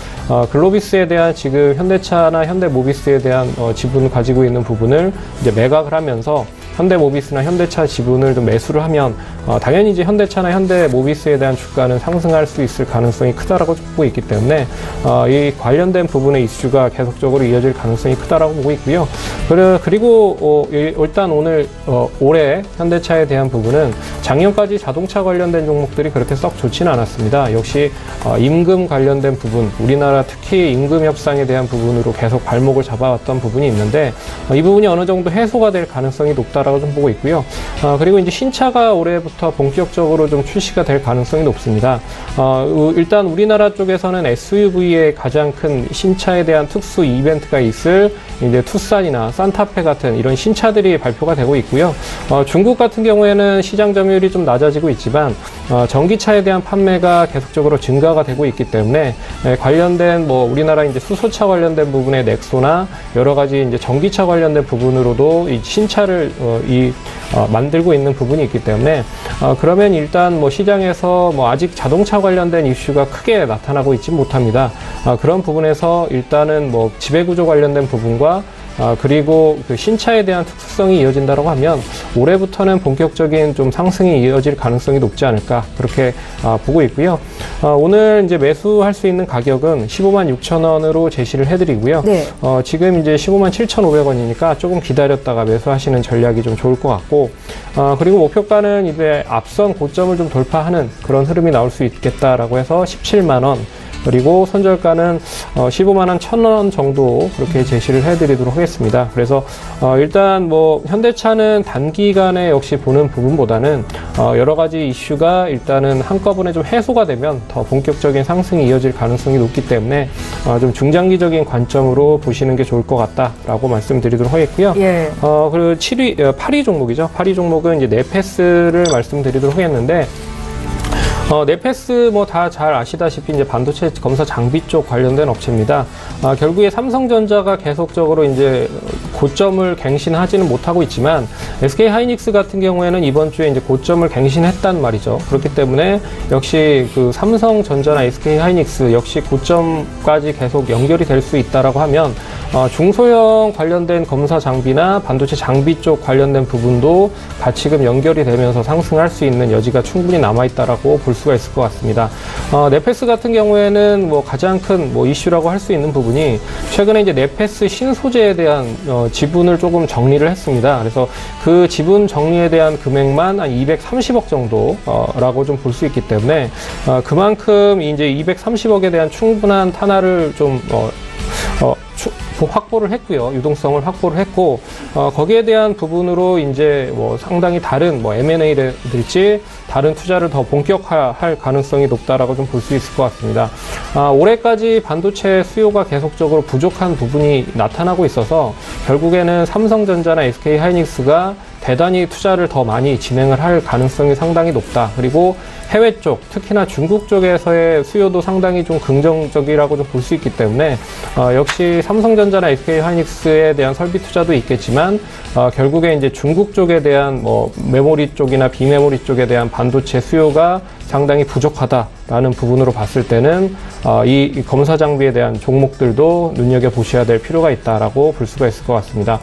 글로비스에 대한 지금 현대차나 현대모비스에 대한 지분을 가지고 있는 부분을 이제 매각을 하면서 현대모비스나 현대차 지분을 좀 매수를 하면 당연히 이제 현대차나 현대모비스에 대한 주가는 상승할 수 있을 가능성이 크다라고 보고 있기 때문에 이 관련된 부분의 이슈가 계속적으로 이어질 가능성이 크다라고 보고 있고요. 그리고 일단 올해 현대차에 대한 부분은 작년까지 자동차 관련된 종목들이 그렇게 썩 좋지는 않았습니다. 역시 임금 관련된 부분, 우리나라 특히 임금 협상에 대한 부분으로 계속 발목을 잡아왔던 부분이 있는데, 이 부분이 어느 정도 해소가 될 가능성이 높다라고 좀 보고 있고요. 그리고 이제 신차가 올해부터 본격적으로 좀 출시가 될 가능성이 높습니다. 일단 우리나라 쪽에서는 SUV의 가장 큰 신차에 대한 특수 이벤트가 있을 이제 투싼이나 산타페 같은 이런 신차들이 발표가 되고 있고요. 중국 같은 경우에는 시장 점유율이 좀 낮아지고 있지만 전기차에 대한 판매가 계속적으로 증가가 되고 있기 때문에 관련된 뭐 우리나라 이제 수소차 관련된 부분의 넥소나 여러 가지 이제 전기차 관련된 부분으로도 이 신차를 만들고 있는 부분이 있기 때문에 그러면 일단 뭐 시장에서 뭐 아직 자동차 관련된 이슈가 크게 나타나고 있지 못합니다. 그런 부분에서 일단은 뭐 지배구조 관련된 부분과 그리고 그 신차에 대한 특수성이 이어진다고 하면 올해부터는 본격적인 좀 상승이 이어질 가능성이 높지 않을까 그렇게 보고 있고요. 오늘 이제 매수할 수 있는 가격은 156,000원으로 제시를 해드리고요. 네. 지금 이제 157,500원이니까 조금 기다렸다가 매수하시는 전략이 좀 좋을 것 같고, 그리고 목표가는 이제 앞선 고점을 좀 돌파하는 그런 흐름이 나올 수 있겠다라고 해서 17만 원. 그리고 손절가는 15만 원 1,000원 정도 그렇게 제시를 해드리도록 하겠습니다. 그래서 일단 뭐 현대차는 단기간에 역시 보는 부분보다는 여러 가지 이슈가 일단은 한꺼번에 좀 해소가 되면 더 본격적인 상승이 이어질 가능성이 높기 때문에 좀 중장기적인 관점으로 보시는 게 좋을 것 같다라고 말씀드리도록 하겠고요. 예. 그리고 8위 종목이죠. 8위 종목은 이제 네페스를 말씀드리도록 하겠는데, 네페스 뭐 다 잘 아시다시피 이제 반도체 검사 장비 쪽 관련된 업체입니다. 결국에 삼성전자가 계속적으로 이제 고점을 갱신하지는 못하고 있지만 SK 하이닉스 같은 경우에는 이번 주에 이제 고점을 갱신했단 말이죠. 그렇기 때문에 역시 그 삼성전자나 SK 하이닉스 역시 고점까지 계속 연결이 될 수 있다라고 하면 중소형 관련된 검사 장비나 반도체 장비 쪽 관련된 부분도 다시금 연결이 되면서 상승할 수 있는 여지가 충분히 남아있다라고 볼 수가 있을 것 같습니다. 네페스 같은 경우에는 뭐 가장 큰 뭐 이슈라고 할 수 있는 부분이 최근에 이제 네페스 신소재에 대한 지분을 조금 정리를 했습니다. 그래서 그 지분 정리에 대한 금액만 한 230억 정도라고 좀 볼 수 있기 때문에 그만큼 이제 230억에 대한 충분한 탄화를 좀 확보를 했고요. 유동성을 확보를 했고, 거기에 대한 부분으로 이제 뭐 상당히 다른 뭐 M&A랄지 다른 투자를 더 본격화할 가능성이 높다라고 좀 볼 수 있을 것 같습니다. 올해까지 반도체 수요가 계속적으로 부족한 부분이 나타나고 있어서 결국에는 삼성전자나 SK 하이닉스가 대단히 투자를 더 많이 진행을 할 가능성이 상당히 높다. 그리고 해외 쪽, 특히나 중국 쪽에서의 수요도 상당히 좀 긍정적이라고 좀 볼 수 있기 때문에 역시 삼성전자나 SK 하이닉스에 대한 설비 투자도 있겠지만 결국에 이제 중국 쪽에 대한 뭐 메모리 쪽이나 비메모리 쪽에 대한 반도체 수요가 상당히 부족하다라는 부분으로 봤을 때는 이 검사 장비에 대한 종목들도 눈여겨보셔야 될 필요가 있다라고 볼 수가 있을 것 같습니다.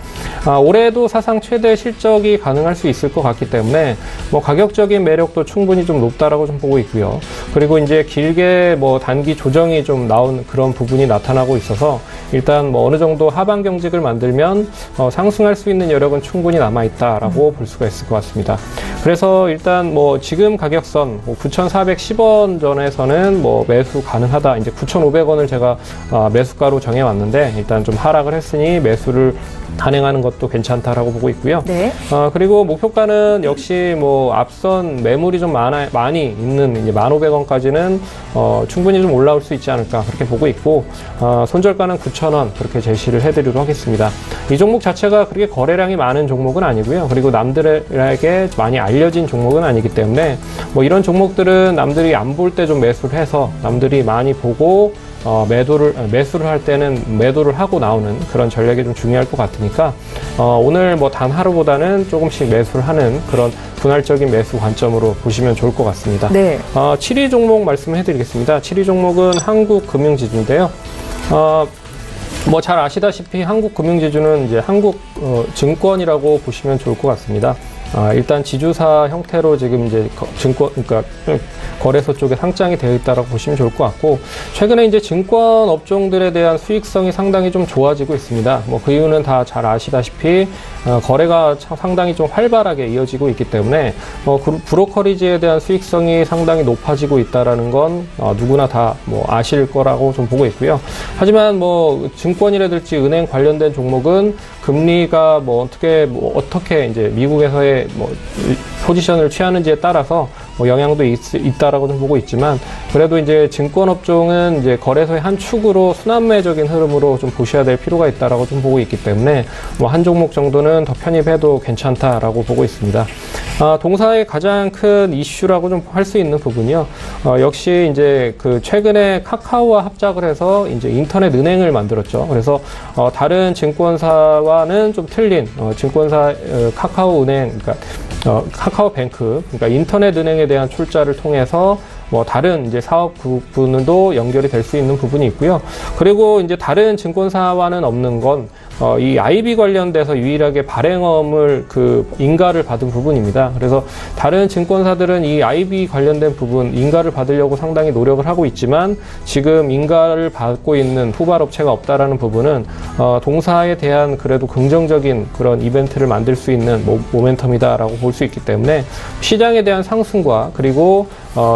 올해도 사상 최대 실적이 가능할 수 있을 것 같기 때문에 뭐 가격적인 매력도 충분히 좀 높다라고 좀 보고 있고요. 그리고 이제 길게 뭐 단기 조정이 좀 나온 그런 부분이 나타나고 있어서 일단 뭐 어느 정도 하방 경직을 만들면 상승할 수 있는 여력은 충분히 남아있다라고 볼 수가 있을 것 같습니다. 그래서 일단 뭐 지금 가격선 9,410원 전에서는 뭐 매수 가능하다. 이제 9,500원을 제가 매수가로 정해왔는데 일단 좀 하락을 했으니 매수를 단행하는 것도 괜찮다라고 보고 있고요. 네. 그리고 목표가는 역시 뭐 앞선 매물이 좀 많이 있는 이제 1,500원까지는 충분히 좀 올라올 수 있지 않을까 그렇게 보고 있고 손절가는 9,000원 그렇게 제시를 해드리도록 하겠습니다. 이 종목 자체가 그렇게 거래량이 많은 종목은 아니고요. 그리고 남들에게 많이 알려진 종목은 아니기 때문에 뭐 이런 종목들은 남들이 안 볼 때 좀 매수를 해서 남들이 많이 보고 매수를 할 때는 매도를 하고 나오는 그런 전략이 좀 중요할 것 같으니까 오늘 뭐 단 하루보다는 조금씩 매수를 하는 그런 분할적인 매수 관점으로 보시면 좋을 것 같습니다. 네. 7위 종목 말씀해 드리겠습니다. 7위 종목은 한국금융지주인데요. 뭐 잘 아시다시피 한국금융지주는 이제 한국증권이라고 보시면 좋을 것 같습니다. 일단 지주사 형태로 지금 이제 그러니까 거래소 쪽에 상장이 되어 있다라고 보시면 좋을 것 같고, 최근에 이제 증권 업종들에 대한 수익성이 상당히 좀 좋아지고 있습니다. 뭐 그 이유는 다 잘 아시다시피 거래가 상당히 좀 활발하게 이어지고 있기 때문에 브로커리지에 대한 수익성이 상당히 높아지고 있다라는 건 누구나 다 뭐 아실 거라고 좀 보고 있고요. 하지만 뭐 증권이라든지 은행 관련된 종목은 금리가 어떻게 이제 미국에서의 포지션을 취하는지에 따라서 영향도 있다라고 좀 보고 있지만, 그래도 이제 증권업종은 이제 거래소의 한 축으로 순환매적인 흐름으로 좀 보셔야 될 필요가 있다라고 좀 보고 있기 때문에 한 종목 정도는 더 편입해도 괜찮다라고 보고 있습니다. 동사의 가장 큰 이슈라고 좀 할 수 있는 부분이요. 역시 이제 최근에 카카오와 합작을 해서 이제 인터넷 은행을 만들었죠. 그래서 다른 증권사와는 좀 틀린 증권사 카카오은행, 그러니까 카카오뱅크, 그러니까 인터넷 은행에 대한 출자를 통해서 다른 이제 사업 부분도 연결이 될 수 있는 부분이 있고요. 그리고 이제 다른 증권사와는 없는 건 이 IB 관련돼서 유일하게 발행업을 인가를 받은 부분입니다. 그래서 다른 증권사들은 이 IB 관련된 부분 인가를 받으려고 상당히 노력을 하고 있지만, 지금 인가를 받고 있는 후발업체가 없다라는 부분은 동사에 대한 그래도 긍정적인 그런 이벤트를 만들 수 있는 모멘텀이다라고 볼 수 있기 때문에 시장에 대한 상승과 그리고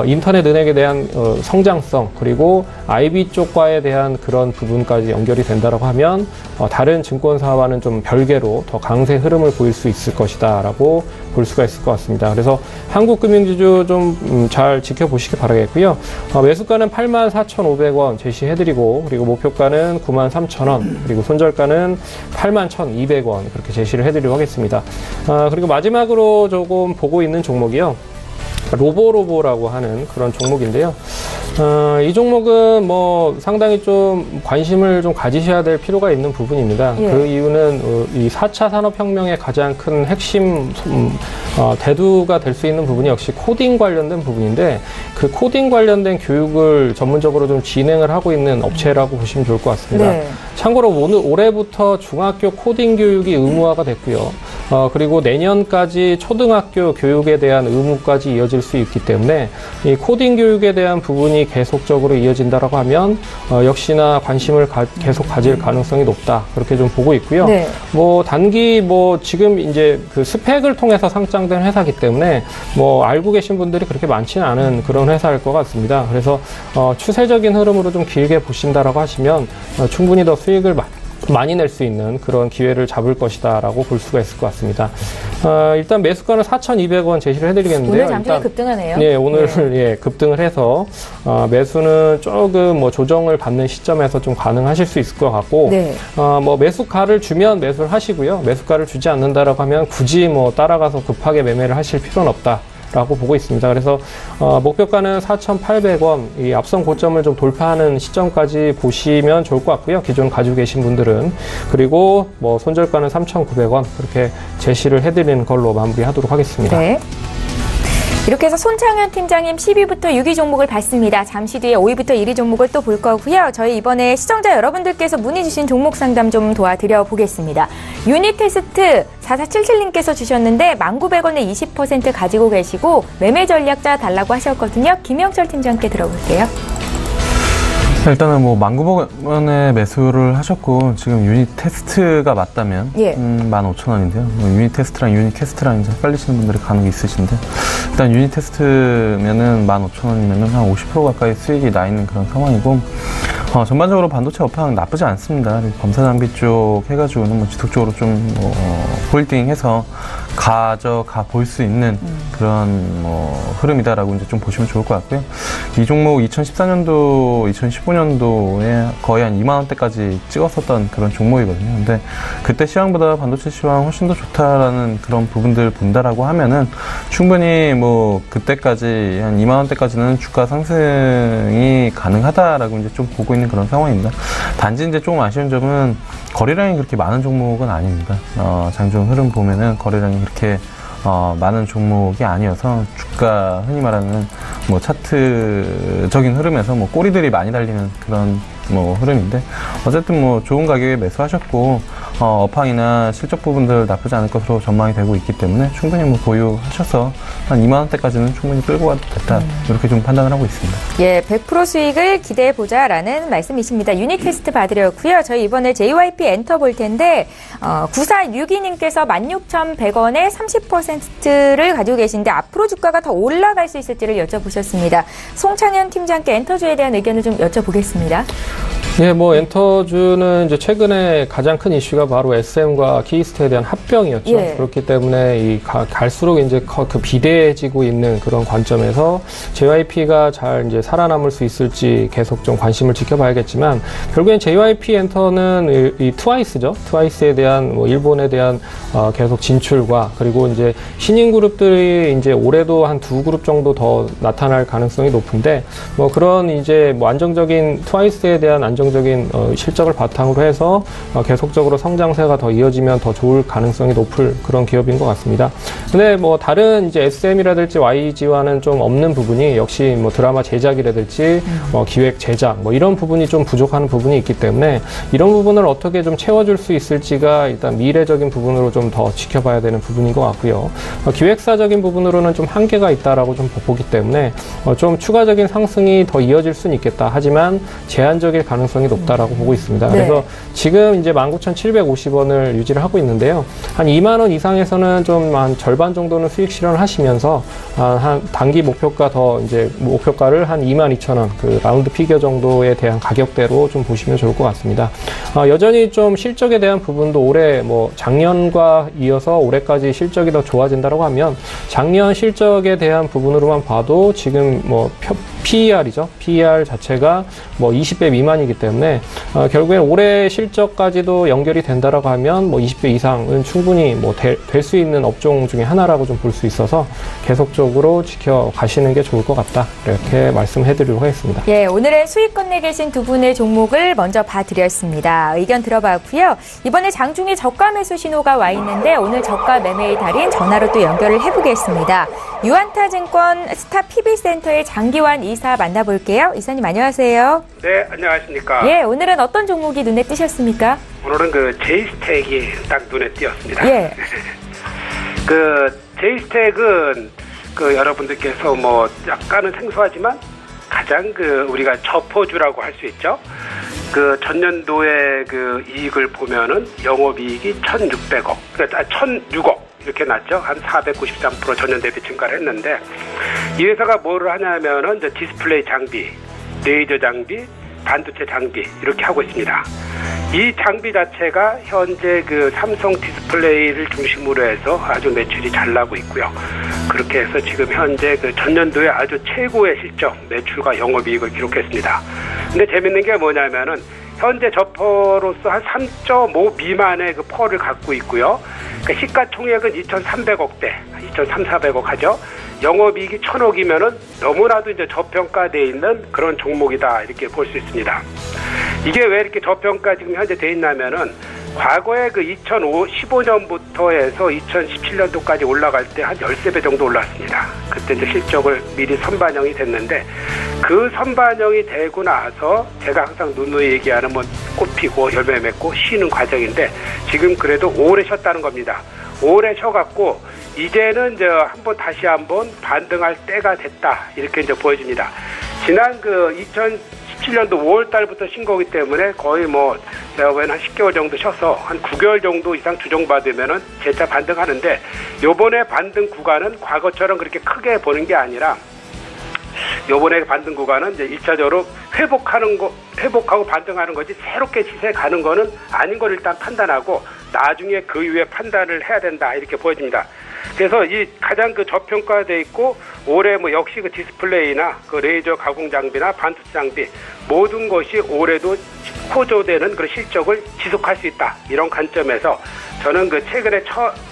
인터넷 은행에 대한 성장성 그리고 IB 쪽과에 대한 그런 부분까지 연결이 된다라고 하면 다른 증권사와는 좀 별개로 더 강세 흐름을 보일 수 있을 것이다라고 볼 수가 있을 것 같습니다. 그래서 한국 금융지주 좀 잘 지켜보시기 바라겠고요. 매수가는 84,500원 제시해드리고 그리고 목표가는 93,000원 그리고 손절가는 81,200원 그렇게 제시를 해드리도록 하겠습니다. 그리고 마지막으로 조금 보고 있는 종목이요. 로보라고 하는 그런 종목인데요. 이 종목은 뭐 상당히 좀 관심을 좀 가지셔야 될 필요가 있는 부분입니다. 예. 그 이유는 이 4차 산업혁명의 가장 큰 핵심 대두가 될 수 있는 부분이 역시 코딩 관련된 부분인데 그 코딩 관련된 교육을 전문적으로 좀 진행을 하고 있는 업체라고 보시면 좋을 것 같습니다. 네. 참고로 올해부터 중학교 코딩 교육이 의무화가 됐고요. 그리고 내년까지 초등학교 교육에 대한 의무까지 이어질 수 있기 때문에 이 코딩 교육에 대한 부분이 계속적으로 이어진다라고 하면 역시나 관심을 계속 가질 가능성이 높다. 그렇게 좀 보고 있고요. 네. 뭐 단기 뭐 지금 이제 그 스펙을 통해서 상장된 회사이기 때문에 뭐 알고 계신 분들이 그렇게 많지는 않은 그런 회사일 것 같습니다. 그래서 추세적인 흐름으로 좀 길게 보신다라고 하시면 충분히 더 수익을 많이 낼 수 있는 그런 기회를 잡을 것이다라고 볼 수가 있을 것 같습니다. 일단 매수가는 4,200원 제시를 해드리겠는데요. 오늘 잠시 급등하네요. 예, 오늘 예, 급등을 해서 매수는 조금 뭐 조정을 받는 시점에서 좀 가능하실 수 있을 것 같고, 네. 뭐 매수가를 주면 매수를 하시고요. 매수가를 주지 않는다라고 하면 굳이 뭐 따라가서 급하게 매매를 하실 필요는 없다. 라고 보고 있습니다. 그래서 목표가는 4,800원, 이 앞선 고점을 좀 돌파하는 시점까지 보시면 좋을 것 같고요. 기존 가지고 계신 분들은. 그리고 뭐 손절가는 3,900원 그렇게 제시를 해드리는 걸로 마무리하도록 하겠습니다. 네. 이렇게 해서 손창현 팀장님 10위부터 6위 종목을 봤습니다. 잠시 뒤에 5위부터 1위 종목을 또 볼 거고요. 저희 이번에 시청자 여러분들께서 문의 주신 종목 상담 좀 도와드려 보겠습니다. 유니테스트 4477님께서 주셨는데 19,000원에 20% 가지고 계시고 매매 전략자 달라고 하셨거든요. 김영철 팀장께 들어볼게요. 일단은 뭐 19,000원에 매수를 하셨고 지금 유닛 테스트가 맞다면 예. 15,000원인데요. 유닛 테스트랑 유닛 캐스트랑 이제 헷갈리시는 분들이 간혹 있으신데 일단 유닛 테스트면은 15,000원이면은 한 50% 가까이 수익이 나 있는 그런 상황이고 전반적으로 반도체 업황 나쁘지 않습니다. 검사 장비 쪽 해가지고는 뭐 지속적으로 좀 홀딩해서 가져가 볼 수 있는 그런 흐름이다라고 이제 좀 보시면 좋을 것 같고요. 이 종목 2014년도, 2015년도에 거의 한 2만 원대까지 찍었었던 그런 종목이거든요. 근데 그때 시황보다 반도체 시황 훨씬 더 좋다라는 그런 부분들 본다라고 하면은 충분히 뭐 그때까지 한 2만 원대까지는 주가 상승이 가능하다라고 이제 좀 보고 있는 그런 상황입니다. 단지 이제 조금 아쉬운 점은 거래량이 그렇게 많은 종목은 아닙니다. 장중 흐름 보면은 거래량이 그렇게 많은 종목이 아니어서 주가 흔히 말하는 뭐 차트적인 흐름에서 뭐 꼬리들이 많이 달리는 그런 뭐 흐름인데 어쨌든 뭐 좋은 가격에 매수하셨고 업황이나 실적 부분들 나쁘지 않을 것으로 전망이 되고 있기 때문에 충분히 뭐 보유하셔서 한 2만 원대까지는 충분히 끌고 가도 됐다 이렇게 좀 판단을 하고 있습니다. 예, 100% 수익을 기대해 보자라는 말씀이십니다. 유닛 테스트 받으려고요. 저희 이번에 JYP 엔터 볼 텐데 9462님께서 16,100원에 30%를 가지고 계신데 앞으로 주가가 더 올라갈 수 있을지를 여쭤보셨습니다. 송창현 팀장께 엔터주에 대한 의견을 좀 여쭤보겠습니다. 예, 뭐 엔터주는 이제 최근에 가장 큰 이슈가 바로 SM과 키이스트에 대한 합병이었죠. 예. 그렇기 때문에 갈수록 이제 그 비대해지고 있는 그런 관점에서 JYP가 잘 이제 살아남을 수 있을지 계속 좀 관심을 지켜봐야겠지만 결국엔 JYP 엔터는 이 트와이스죠. 트와이스에 대한 뭐 일본에 대한 계속 진출과 그리고 이제 신인 그룹들이 이제 올해도 한 2그룹 정도 더 나타날 가능성이 높은데 뭐 그런 이제 뭐 안정적인 트와이스에 대한 안정적인 실적을 바탕으로 해서 계속적으로 성장세가 더 이어지면 더 좋을 가능성이 높을 그런 기업인 것 같습니다. 근데 뭐 다른 이제 SM이라든지 YG와는 좀 없는 부분이 역시 뭐 드라마 제작이라든지 기획 제작 뭐 이런 부분이 좀 부족한 부분이 있기 때문에 이런 부분을 어떻게 좀 채워줄 수 있을지가 일단 미래적인 부분으로 좀 더 지켜봐야 되는 부분인 것 같고요. 기획사적인 부분으로는 좀 한계가 있다라고 좀 보기 때문에 좀 추가적인 상승이 더 이어질 수는 있겠다. 하지만 제한적일 가능성이 가능성이 높다라고 보고 있습니다. 네. 그래서 지금 이제 19,750원을 유지를 하고 있는데요. 한 2만 원 이상에서는 좀 한 절반 정도는 수익 실현을 하시면서 한 단기 목표가 더 이제 목표가를 한 22,000원 그 라운드 피겨 정도에 대한 가격대로 좀 보시면 좋을 것 같습니다. 여전히 좀 실적에 대한 부분도 올해 뭐 작년과 이어서 올해까지 실적이 더 좋아진다고 하면 작년 실적에 대한 부분으로만 봐도 지금 뭐 PER이죠. PER 자체가 뭐 20배 미만이기 때문에 결국엔 올해 실적까지도 연결이 된다라고 하면 뭐 20배 이상은 충분히 뭐 될 수 있는 업종 중에 하나라고 좀 볼 수 있어서 계속적으로 지켜가시는 게 좋을 것 같다. 이렇게 말씀해드리도록 하겠습니다. 예, 오늘은 수익권에 계신 두 분의 종목을 먼저 봐드렸습니다. 의견 들어봤고요. 이번에 장중에 저가 매수 신호가 와 있는데 오늘 저가 매매의 달인 전화로 또 연결을 해보겠습니다. 유안타증권 스타 PB센터의 장기환 이사 만나볼게요. 이사님 안녕하세요. 네, 안녕하십니까. 예, 오늘은 어떤 종목이 눈에 띄셨습니까? 오늘은 그 제이스택이 딱 눈에 띄었습니다. 예. 그 제이스택은 그 여러분들께서 뭐 약간은 생소하지만 가장 그 우리가 저포주라고 할 수 있죠. 그 전년도에 그 이익을 보면은 영업이익이 1,600억, 그러니까 1,006억 이렇게 났죠. 한 493% 전년 대비 증가를 했는데 이 회사가 뭐를 하냐면은 이제 디스플레이 장비, 레이저 장비, 반도체 장비 이렇게 하고 있습니다. 이 장비 자체가 현재 그 삼성 디스플레이를 중심으로 해서 아주 매출이 잘 나고 있고요. 그렇게 해서 지금 현재 그 전년도에 아주 최고의 실적, 매출과 영업이익을 기록했습니다. 근데 재밌는 게 뭐냐면은 현재 저퍼로서 한 3.5 미만의 그 펄을 갖고 있고요. 그러니까 시가총액은 2,300억대, 2,300~400억 하죠. 영업이익이 1,000억이면은 너무나도 이제 저평가되어 있는 그런 종목이다 이렇게 볼 수 있습니다. 이게 왜 이렇게 저평가 지금 현재 돼 있냐면은 과거에 그 2015년부터 해서 2017년도까지 올라갈 때 한 13배 정도 올랐습니다. 그때 이제 실적을 미리 선반영이 됐는데 그 선반영이 되고 나서 제가 항상 누누이 얘기하는 뭐 꽃 피고 열매 맺고 쉬는 과정인데 지금 그래도 오래 쉬었다는 겁니다. 오래 쉬어갖고 이제는 이제 다시 한번 반등할 때가 됐다 이렇게 이제 보여집니다. 지난 그 2017년도 5월 달부터 신 거기 때문에 거의 뭐 제가 보기에는 한 10개월 정도 쉬어서 한 9개월 정도 이상 조정받으면은 재차 반등하는데 요번에 반등 구간은 과거처럼 그렇게 크게 보는 게 아니라 요번에 반등 구간은 이제 1차적으로 회복하고 반등하는 거지 새롭게 시세 가는 거는 아닌 걸 일단 판단하고 나중에 그 이후에 판단을 해야 된다 이렇게 보여집니다. 그래서 이 가장 그 저평가돼 있고 올해 뭐 역시 그 디스플레이나 그 레이저 가공 장비나 반도체 장비 모든 것이 올해도 호조되는 그런 실적을 지속할 수 있다 이런 관점에서 저는 그 최근에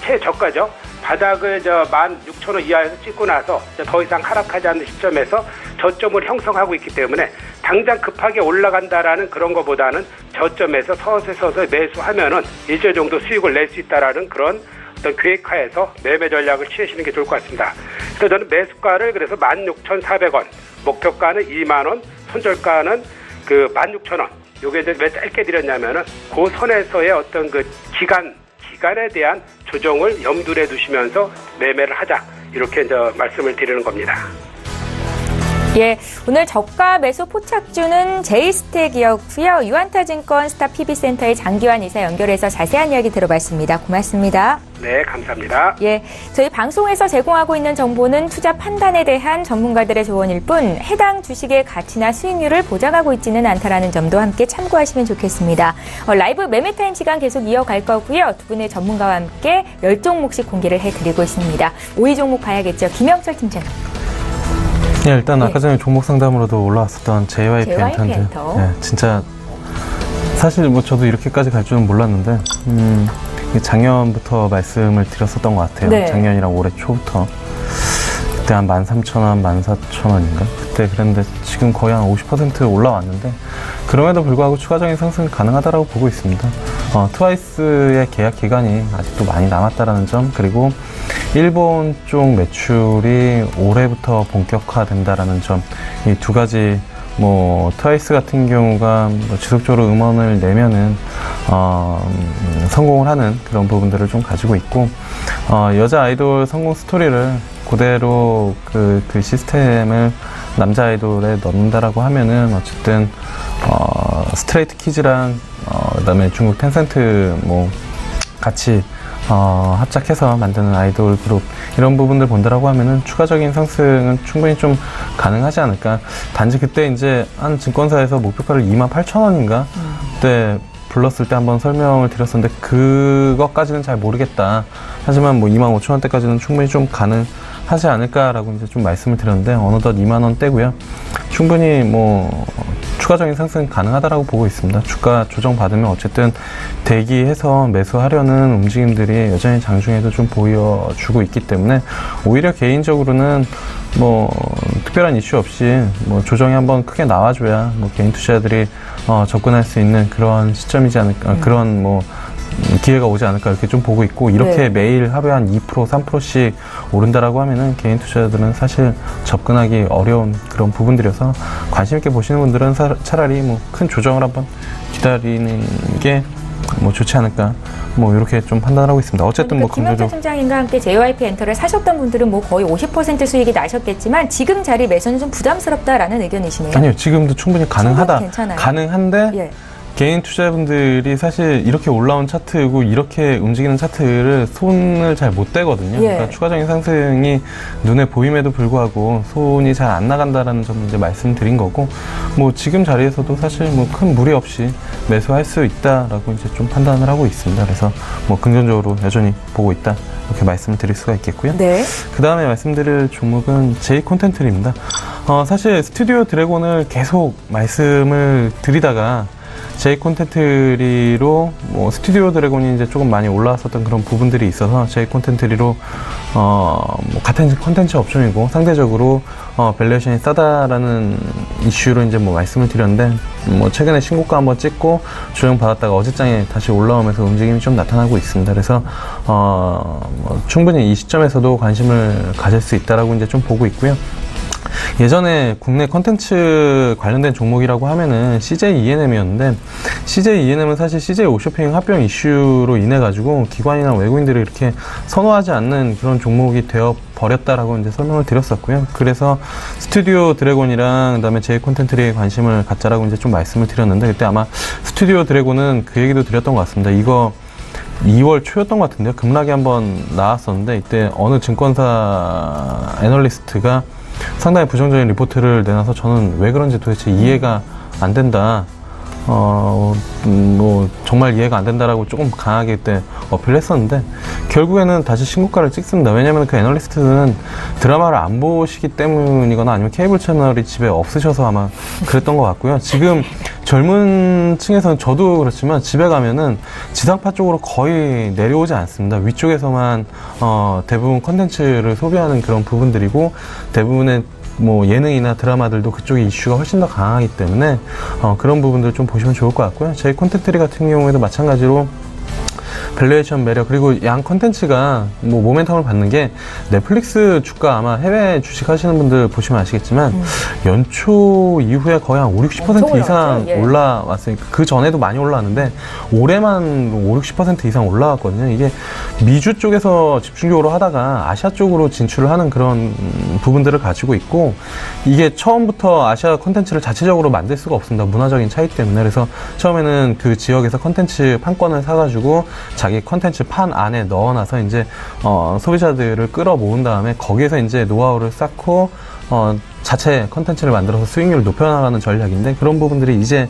최저가죠. 바닥을 16,000원 이하에서 찍고 나서 더 이상 하락하지 않는 시점에서 저점을 형성하고 있기 때문에 당장 급하게 올라간다라는 그런 것보다는 저점에서 서서히 매수하면은 일정 정도 수익을 낼 수 있다라는 그런 어떤 계획하에서 매매 전략을 취하시는 게 좋을 것 같습니다. 그래서 저는 매수가를 그래서 16,400원, 목표가는 2만 원, 손절가는 그 16,000원. 요게 이제 왜 짧게 드렸냐면은 그 선에서의 어떤 그 기간에 대한 조정을 염두에 두시면서 매매를 하자 이렇게 이제 말씀을 드리는 겁니다. 예, 오늘 저가 매수 포착주는 제이스택이었고요. 유안타증권 스타 PB센터의 장기환 이사 연결해서 자세한 이야기 들어봤습니다. 고맙습니다. 네, 감사합니다. 예, 저희 방송에서 제공하고 있는 정보는 투자 판단에 대한 전문가들의 조언일 뿐 해당 주식의 가치나 수익률을 보장하고 있지는 않다라는 점도 함께 참고하시면 좋겠습니다. 라이브 매매타임 시간 계속 이어갈 거고요. 두 분의 전문가와 함께 10종목씩 공개를 해드리고 있습니다. 5위 종목 봐야겠죠. 김영철 팀장님. 네, 일단 아까 전에 종목 상담으로도 올라왔었던 JYP 엔터인데 네, 진짜 사실 뭐 저도 이렇게까지 갈 줄은 몰랐는데 작년부터 말씀을 드렸었던 것 같아요. 네. 작년이랑 올해 초부터 그때 한 13,000원, 14,000원인가 그때 그랬는데 지금 거의 한 50% 올라왔는데 그럼에도 불구하고 추가적인 상승이 가능하다고 보고 있습니다. 트와이스의 계약 기간이 아직도 많이 남았다라는 점 그리고 일본 쪽 매출이 올해부터 본격화된다라는 점 이 두 가지 뭐 트와이스 같은 경우가 뭐 지속적으로 음원을 내면은 성공을 하는 그런 부분들을 좀 가지고 있고 여자 아이돌 성공 스토리를 그대로 그 시스템을 남자 아이돌에 넣는다라고 하면은 어쨌든 스트레이트 키즈랑 그다음에 중국 텐센트 뭐 같이 합작해서 만드는 아이돌 그룹 이런 부분들 본다라고 하면은 추가적인 상승은 충분히 좀 가능하지 않을까. 단지 그때 이제 한 증권사에서 목표가를 28,000원인가 그때 불렀을 때 한번 설명을 드렸었는데 그것까지는 잘 모르겠다. 하지만 뭐 25,000원대까지는 충분히 좀 가능하지 않을까라고 이제 좀 말씀을 드렸는데 어느덧 20,000원대고요. 충분히 뭐 추가적인 상승 가능하다라고 보고 있습니다. 주가 조정 받으면 어쨌든 대기해서 매수하려는 움직임들이 여전히 장중에도 좀 보여주고 있기 때문에 오히려 개인적으로는 뭐 특별한 이슈 없이 뭐 조정이 한번 크게 나와줘야 뭐 개인 투자자들이 접근할 수 있는 그런 시점이지 않을까, 그런 뭐 기회가 오지 않을까 이렇게 좀 보고 있고, 이렇게 네. 매일 하루에 한 2%, 3%씩 오른다라고 하면은 개인 투자자들은 사실 접근하기 어려운 그런 부분들이어서 관심 있게 보시는 분들은 차라리 뭐 큰 조정을 한번 기다리는 게 뭐 좋지 않을까, 뭐 이렇게 좀 판단하고 있습니다. 어쨌든 그러니까 뭐 김영철 팀장님과 함께 JYP 엔터를 사셨던 분들은 뭐 거의 50% 수익이 나셨겠지만 지금 자리 매수는 좀 부담스럽다라는 의견이시네요. 아니요, 지금도 충분히 가능하다. 괜찮아요. 가능한데 예. 개인 투자자분들이 사실 이렇게 올라온 차트고 이렇게 움직이는 차트를 손을 잘 못 대거든요. 예. 그러니까 추가적인 상승이 눈에 보임에도 불구하고 손이 잘 안 나간다라는 점을 이제 말씀드린 거고, 뭐 지금 자리에서도 사실 뭐 큰 무리 없이 매수할 수 있다라고 이제 좀 판단을 하고 있습니다. 그래서 뭐 긍정적으로 여전히 보고 있다, 이렇게 말씀을 드릴 수가 있겠고요. 네. 그 다음에 말씀드릴 종목은 J 콘텐츠입니다. 사실 스튜디오 드래곤을 계속 말씀을 드리다가 J 콘텐츠리로 뭐 스튜디오 드래곤이 이제 조금 많이 올라왔었던 그런 부분들이 있어서 J 콘텐츠리로 뭐 같은 콘텐츠 업종이고 상대적으로 밸류에이션이 싸다라는 이슈로 이제 뭐 말씀을 드렸는데, 뭐 최근에 신고가 한번 찍고 조정 받았다가 어제장에 다시 올라오면서 움직임이 좀 나타나고 있습니다. 그래서 뭐 충분히 이 시점에서도 관심을 가질 수 있다라고 이제 좀 보고 있고요. 예전에 국내 컨텐츠 관련된 종목이라고 하면은 CJ E&M이었는데, CJ E&M은 사실 CJ 옷쇼핑 합병 이슈로 인해 가지고 기관이나 외국인들이 이렇게 선호하지 않는 그런 종목이 되어 버렸다라고 이제 설명을 드렸었고요. 그래서 스튜디오 드래곤이랑 그다음에 J 콘텐츠리에 관심을 갖자라고 이제 좀 말씀을 드렸는데, 그때 아마 스튜디오 드래곤은 그 얘기도 드렸던 것 같습니다. 이거 2월 초였던 것 같은데요. 급락이 한번 나왔었는데, 이때 어느 증권사 애널리스트가 상당히 부정적인 리포트를 내놔서 저는 왜 그런지 도대체 이해가 안 된다. 뭐 정말 이해가 안 된다라고 조금 강하게 그때 어필을 했었는데, 결국에는 다시 신고가를 찍습니다. 왜냐면 그 애널리스트는 드라마를 안 보시기 때문이거나 아니면 케이블 채널이 집에 없으셔서 아마 그랬던 것 같고요. 지금 젊은 층에서는 저도 그렇지만 집에 가면은 지상파 쪽으로 거의 내려오지 않습니다. 위쪽에서만 대부분 컨텐츠를 소비하는 그런 부분들이고, 대부분의 뭐 예능이나 드라마들도 그쪽의 이슈가 훨씬 더 강하기 때문에 그런 부분들 좀 보시면 좋을 것 같고요. 제 콘텐츠리 같은 경우에도 마찬가지로 밸류에이션 매력, 그리고 양 컨텐츠가 뭐 모멘텀을 받는 게 넷플릭스 주가, 아마 해외 주식 하시는 분들 보시면 아시겠지만 연초 이후에 거의 한 50-60% 이상 예. 올라왔으니까, 그 전에도 많이 올라왔는데 올해만 50-60% 이상 올라왔거든요. 이게 미주 쪽에서 집중적으로 하다가 아시아 쪽으로 진출을 하는 그런 부분들을 가지고 있고, 이게 처음부터 아시아 컨텐츠를 자체적으로 만들 수가 없습니다. 문화적인 차이 때문에. 그래서 처음에는 그 지역에서 컨텐츠 판권을 사가지고 자기 컨텐츠 판 안에 넣어놔서 이제 소비자들을 끌어모은 다음에 거기에서 이제 노하우를 쌓고 자체 컨텐츠를 만들어서 수익률을 높여나가는 전략인데, 그런 부분들이 이제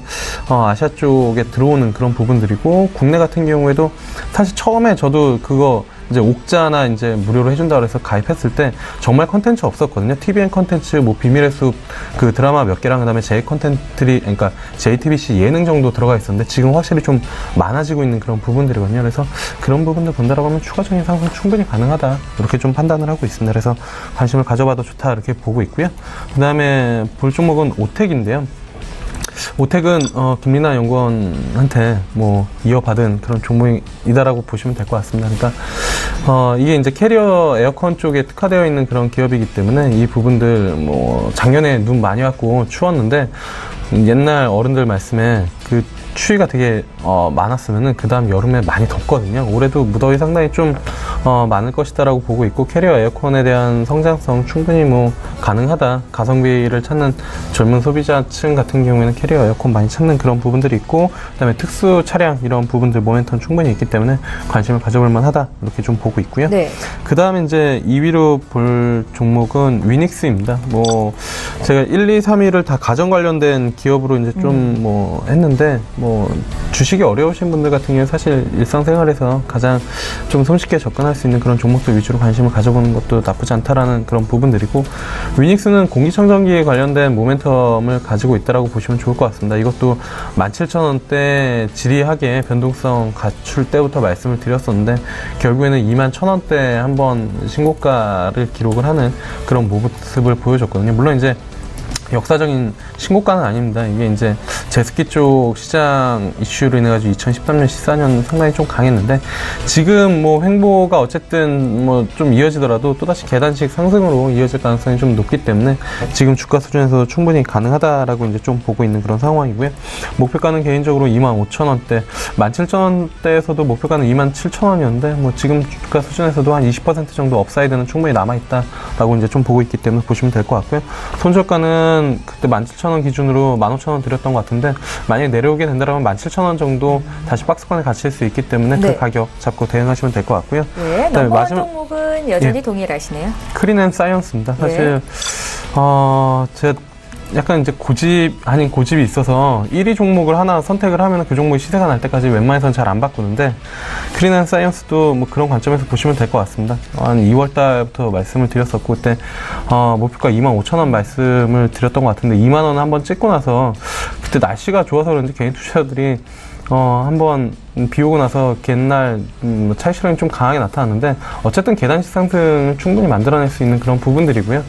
아시아 쪽에 들어오는 그런 부분들이고, 국내 같은 경우에도 사실 처음에 저도 그거 이제 옥자나 이제 무료로 해준다고 해서 가입했을 때 정말 컨텐츠 없었거든요. TVN 컨텐츠, 뭐 비밀의 숲, 그 드라마 몇 개랑 그다음에 J 컨텐츠리, 그러니까 JTBC 예능 정도 들어가 있었는데 지금 확실히 좀 많아지고 있는 그런 부분들이거든요. 그래서 그런 부분들 본다라고 하면 추가적인 상승 충분히 가능하다, 이렇게 좀 판단을 하고 있습니다. 그래서 관심을 가져봐도 좋다, 이렇게 보고 있고요. 그다음에 볼 종목은 오텍인데요. 오텍은 김리나 연구원한테 뭐 이어받은 그런 종목이다라고 보시면 될 것 같습니다. 그러니까 이게 이제 캐리어 에어컨 쪽에 특화되어 있는 그런 기업이기 때문에 이 부분들 뭐 작년에 눈 많이 왔고 추웠는데, 옛날 어른들 말씀에 그 추위가 되게 많았으면은 그 다음 여름에 많이 덥거든요. 올해도 무더위 상당히 좀 많을 것이다라고 보고 있고, 캐리어 에어컨에 대한 성장성 충분히 뭐 가능하다. 가성비를 찾는 젊은 소비자층 같은 경우에는 캐리어 에어컨 많이 찾는 그런 부분들이 있고, 그다음에 특수 차량 이런 부분들 모멘텀 충분히 있기 때문에 관심을 가져볼 만하다, 이렇게 좀 보고 있고요. 네. 그 다음에 이제 2위로 볼 종목은 위닉스입니다. 뭐 제가 1, 2, 3위를 다 가전 관련된 기업으로 이제 좀 뭐 했는데, 뭐 주식이 어려우신 분들 같은 경우에 사실 일상생활에서 가장 좀 손쉽게 접근할 수 있는 그런 종목들 위주로 관심을 가져보는 것도 나쁘지 않다라는 그런 부분들이고, 위닉스는 공기청정기에 관련된 모멘텀을 가지고 있다라고 보시면 좋을 것 같습니다. 이것도 17,000원대 지리하게 변동성 갖출 때부터 말씀을 드렸었는데, 결국에는 21,000원대 한번 신고가를 기록을 하는 그런 모습을 보여줬거든요. 물론 이제 역사적인 신고가는 아닙니다. 이게 이제 제스키 쪽 시장 이슈로 인해가지고 2013년, 14년 상당히 좀 강했는데, 지금 뭐 횡보가 어쨌든 뭐 좀 이어지더라도 또다시 계단식 상승으로 이어질 가능성이 좀 높기 때문에 지금 주가 수준에서 충분히 가능하다라고 이제 좀 보고 있는 그런 상황이고요. 목표가는 개인적으로 25,000원대, 17,000원대에서도 목표가는 27,000원이었는데, 뭐 지금 주가 수준에서도 한 20% 정도 업사이드는 충분히 남아있다라고 이제 좀 보고 있기 때문에 보시면 될 것 같고요. 손절가는 그때 17,000원 기준으로 15,000원 드렸던 것 같은데, 만약에 내려오게 된다면 17,000원 정도 다시 박스권에 갇힐 수 있기 때문에 그 가격 잡고 대응하시면 될 것 같고요. 네, 넘버원 종목은 여전히 동일하시네요. 크린앤사이언스입니다. 사실 제가 약간 이제 고집 아닌 고집이 있어서 1위 종목을 하나 선택을 하면 그 종목이 시세가 날 때까지 웬만해서는 잘 안 바꾸는데, 크린앤사이언스도 뭐 그런 관점에서 보시면 될 것 같습니다. 한 2월 달부터 말씀을 드렸었고, 그때 목표가 25,000원 말씀을 드렸던 것 같은데, 2만 원 한번 찍고 나서 그때 날씨가 좋아서 그런지 개인 투자자들이 한번 비 오고 나서 옛날 차익 실현이 좀 강하게 나타났는데, 어쨌든 계단식 상승을 충분히 만들어낼 수 있는 그런 부분들이고요.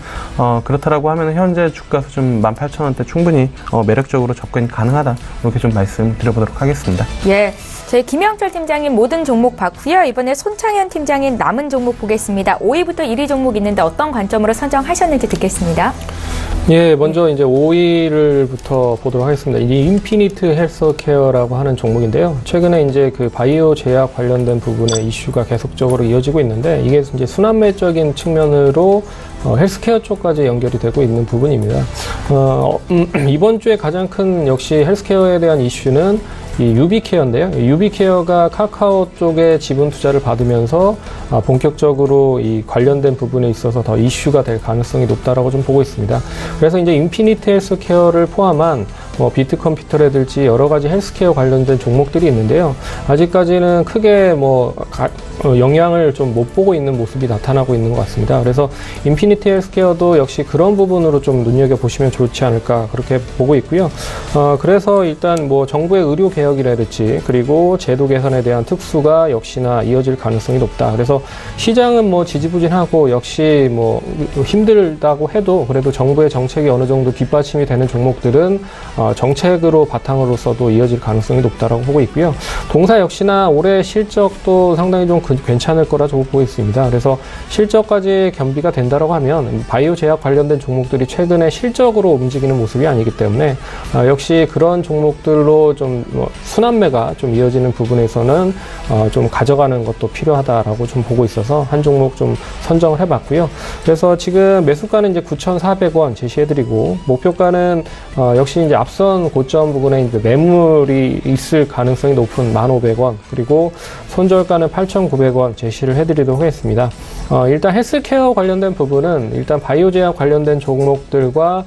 그렇다라고 하면 현재 주가 수준 18,000원대 충분히 매력적으로 접근이 가능하다, 이렇게 좀 말씀드려보도록 하겠습니다. 예, 저희 김영철 팀장님 모든 종목 봤고요. 이번에 손창현 팀장님 남은 종목 보겠습니다. 5위부터 1위 종목 있는데 어떤 관점으로 선정하셨는지 듣겠습니다. 예, 먼저 이제 5위를부터 보도록 하겠습니다. 이 인피니트 헬스케어라고 하는 종목인데요. 최근에 이제 그 바이오 제약 관련된 부분의 이슈가 계속적으로 이어지고 있는데, 이게 이제 순환매적인 측면으로 헬스케어 쪽까지 연결이 되고 있는 부분입니다. 이번 주에 가장 큰 역시 헬스케어에 대한 이슈는 이 유비케어인데요. 유비케어가 카카오 쪽에 지분 투자를 받으면서 본격적으로 이 관련된 부분에 있어서 더 이슈가 될 가능성이 높다라고 좀 보고 있습니다. 그래서 이제 인피니트 헬스케어를 포함한 비트컴퓨터라든지 여러 가지 헬스케어 관련된 종목들이 있는데요. 아직까지는 크게 영향을 좀 못 보고 있는 모습이 나타나고 있는 것 같습니다. 그래서 인피니티 헬스케어도 역시 그런 부분으로 좀 눈여겨보시면 좋지 않을까, 그렇게 보고 있고요. 그래서 일단 뭐 정부의 의료 개혁이라든지 그리고 제도 개선에 대한 특수가 역시나 이어질 가능성이 높다. 그래서 시장은 뭐 지지부진하고 역시 뭐 힘들다고 해도 그래도 정부의 정책이 어느 정도 뒷받침이 되는 종목들은 정책으로 바탕으로서도 이어질 가능성이 높다라고 보고 있고요. 동사 역시나 올해 실적도 상당히 좀 괜찮을 거라 보고 있습니다. 그래서 실적까지 겸비가 된다라고 하면 바이오 제약 관련된 종목들이 최근에 실적으로 움직이는 모습이 아니기 때문에 역시 그런 종목들로 좀 순환매가 좀 이어지는 부분에서는 좀 가져가는 것도 필요하다라고 좀 보고 있어서 한 종목 좀 선정을 해봤고요. 그래서 지금 매수가는 이제 9,400원 제시해드리고, 목표가는 역시 이제 앞선 고점 부분에 이제 매물이 있을 가능성이 높은 1,500원, 그리고 손절가는 8,900원 제시를 해드리도록 하겠습니다. 일단 헬스케어 관련된 부분은 일단 바이오 제약 관련된 종목들과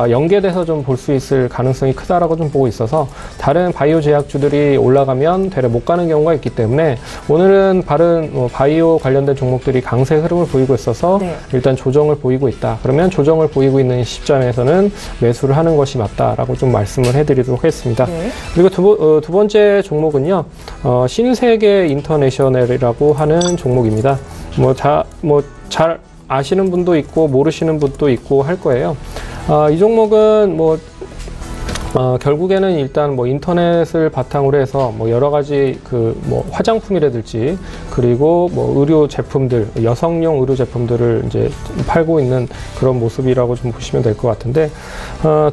연계돼서 좀 볼 수 있을 가능성이 크다라고 좀 보고 있어서, 다른 바이오 제약주들이 올라가면 되레 못 가는 경우가 있기 때문에 오늘은 다른 바이오 관련된 종목들이 강세 흐름을 보이고 있어서 일단 조정을 보이고 있다. 그러면 조정을 보이고 있는 시점에서는 매수를 하는 것이 맞다라고 좀 말씀을 해드리도록 하겠습니다. 그리고 두 번째 종목은요, 신세계 인터내셔널이라고 하는 종목입니다. 잘 아시는 분도 있고 모르시는 분도 있고 할 거예요. 이 종목은 결국에는 일단 뭐 인터넷을 바탕으로 해서 뭐 여러 가지 그 뭐 화장품이라든지 그리고 뭐 의료 제품들, 여성용 의료 제품들을 이제 팔고 있는 그런 모습이라고 좀 보시면 될 것 같은데,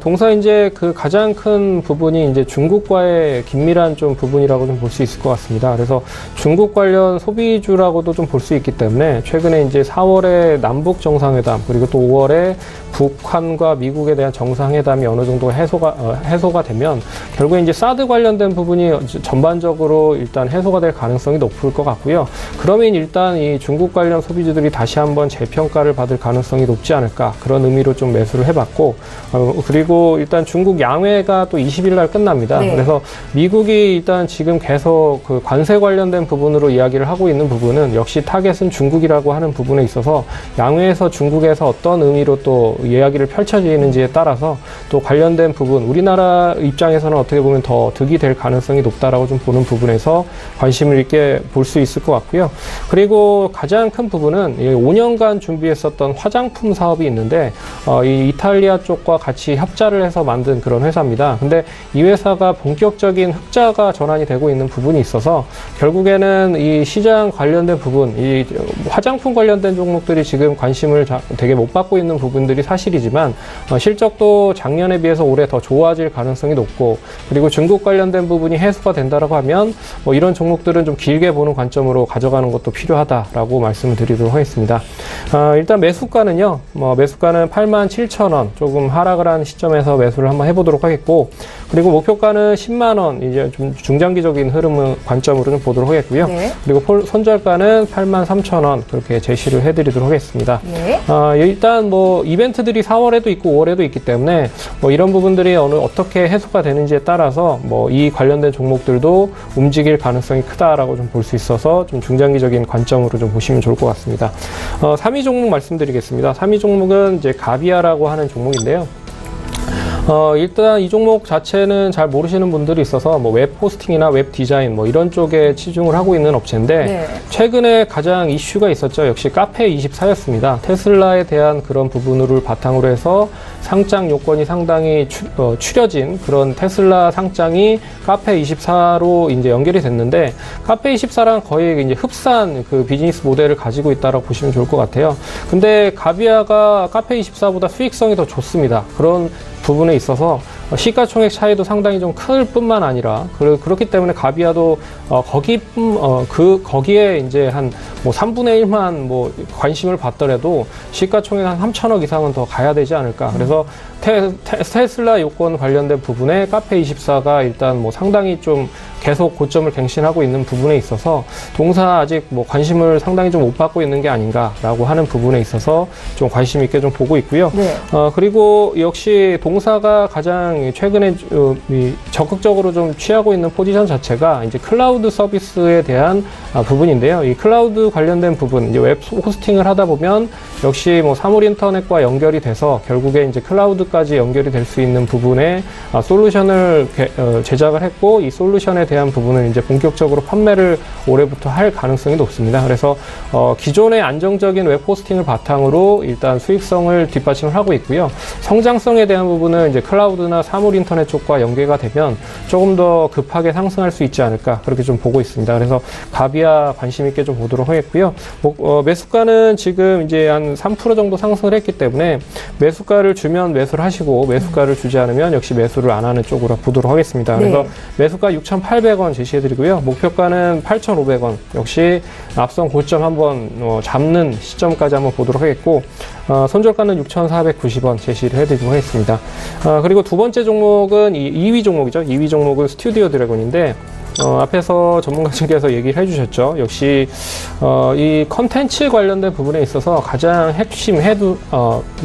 동사 이제 그 가장 큰 부분이 이제 중국과의 긴밀한 좀 부분이라고 좀 볼 수 있을 것 같습니다. 그래서 중국 관련 소비주라고도 좀 볼 수 있기 때문에 최근에 이제 4월에 남북 정상회담 그리고 또 5월에 북한과 미국에 대한 정상회담이 어느 정도 해소가 되면 결국에 이제 사드 관련된 부분이 전반적으로 일단 해소가 될 가능성이 높을 것 같고요. 그러면 일단 이 중국 관련 소비주들이 다시 한번 재평가를 받을 가능성이 높지 않을까, 그런 의미로 좀 매수를 해봤고, 그리고 일단 중국 양회가 또 20일 날 끝납니다. 네. 그래서 미국이 일단 지금 계속 그 관세 관련된 부분으로 이야기를 하고 있는 부분은 역시 타겟은 중국이라고 하는 부분에 있어서 양회에서 중국에서 어떤 의미로 또 이야기를 펼쳐지는지에 따라서 또 관련된 부분, 우리나라 입장에서는 어떻게 보면 더 득이 될 가능성이 높다라고 좀 보는 부분에서 관심을 있게 볼 수 있을 것 같고요. 그리고 가장 큰 부분은 5년간 준비했었던 화장품 사업이 있는데, 이 이탈리아 쪽과 같이 협자를 해서 만든 그런 회사입니다. 근데 이 회사가 본격적인 흑자가 전환이 되고 있는 부분이 있어서 결국에는 이 시장 관련된 부분, 이 화장품 관련된 종목들이 지금 관심을 되게 못 받고 있는 부분들이 사실이지만, 실적도 작년에 비해서 올해 더 좋아질 가능성이 높고, 그리고 중국 관련된 부분이 해소가 된다라고 하면 뭐 이런 종목들은 좀 길게 보는 관점으로 가져가는 것도 필요하다라고 말씀을 드리도록 하겠습니다. 일단 매수가는요, 매수가는 87,000원, 조금 하락을 한 시점에서 매수를 한번 해보도록 하겠고, 그리고 목표가는 10만원, 이제 좀 중장기적인 흐름을 관점으로 좀 보도록 하겠고요. 네. 그리고 손절가는 83,000원 그렇게 제시를 해드리도록 하겠습니다. 네. 일단 뭐 이벤트들이 4월에도 있고 5월에도 있기 때문에 뭐 이런 부분들이 어떻게 해소가 되는지에 따라서 뭐 이 관련된 종목들도 움직일 가능성이 크다라고 좀 볼 수 있어서 좀 중장기적인 관점으로 좀 보시면 좋을 것 같습니다. 3위 종목 말씀드리겠습니다. 3위 종목은 이제 가비아라고 하는 종목인데요. 일단 이 종목 자체는 잘 모르시는 분들이 있어서 뭐 웹 호스팅이나 웹 디자인 뭐 이런 쪽에 치중을 하고 있는 업체인데, 네. 최근에 가장 이슈가 있었죠. 역시 카페24였습니다. 테슬라에 대한 그런 부분을 바탕으로 해서 상장 요건이 상당히 추려진 그런 테슬라 상장이 카페24로 이제 연결이 됐는데, 카페24랑 거의 이제 흡사한 그 비즈니스 모델을 가지고 있다라고 보시면 좋을 것 같아요. 근데 가비아가 카페24보다 수익성이 더 좋습니다. 그런 부분에 있어서 시가총액 차이도 상당히 좀 클 뿐만 아니라 그렇기 때문에 가비아도 거기에 이제 한 뭐 3분의 1만 뭐 관심을 받더라도 시가총액 한 3천억 이상은 더 가야 되지 않을까. 그래서 테슬라 요건 관련된 부분에 카페24가 일단 뭐 상당히 좀 계속 고점을 갱신하고 있는 부분에 있어서 동사 아직 뭐 관심을 상당히 좀 못 받고 있는 게 아닌가라고 하는 부분에 있어서 좀 관심 있게 좀 보고 있고요. 네. 그리고 역시 동사가 가장 최근에 적극적으로 좀 취하고 있는 포지션 자체가 이제 클라우드 서비스에 대한 부분인데요. 이 클라우드 관련된 부분, 이제 웹 호스팅을 하다 보면 역시 뭐 사물 인터넷과 연결이 돼서 결국에 이제 클라우드까지 연결이 될 수 있는 부분에 솔루션을 제작을 했고, 이 솔루션에 대한 부분은 이제 본격적으로 판매를 올해부터 할 가능성이 높습니다. 그래서 기존의 안정적인 웹 호스팅을 바탕으로 일단 수익성을 뒷받침을 하고 있고요. 성장성에 대한 부분은 이제 클라우드나 사물 인터넷 쪽과 연계가 되면 조금 더 급하게 상승할 수 있지 않을까, 그렇게 좀 보고 있습니다. 그래서 가비아 관심 있게 좀 보도록 하겠고요. 매수가는 지금 이제 한 3% 정도 상승을 했기 때문에 매수가를 주면 매수를 하시고, 매수가를 주지 않으면 역시 매수를 안 하는 쪽으로 보도록 하겠습니다. 그래서 네. 매수가 6,800원 제시해드리고요. 목표가는 8,500원. 역시 앞선 고점 한번 잡는 시점까지 한번 보도록 하겠고, 손절가는 6,490원 제시를 해드리도록 하겠습니다. 그리고 두 번째 종목은 2위 종목이죠. 2위 종목은 스튜디오 드래곤인데, 앞에서 전문가님께서 얘기를 해주셨죠. 역시 이 컨텐츠 관련된 부분에 있어서 가장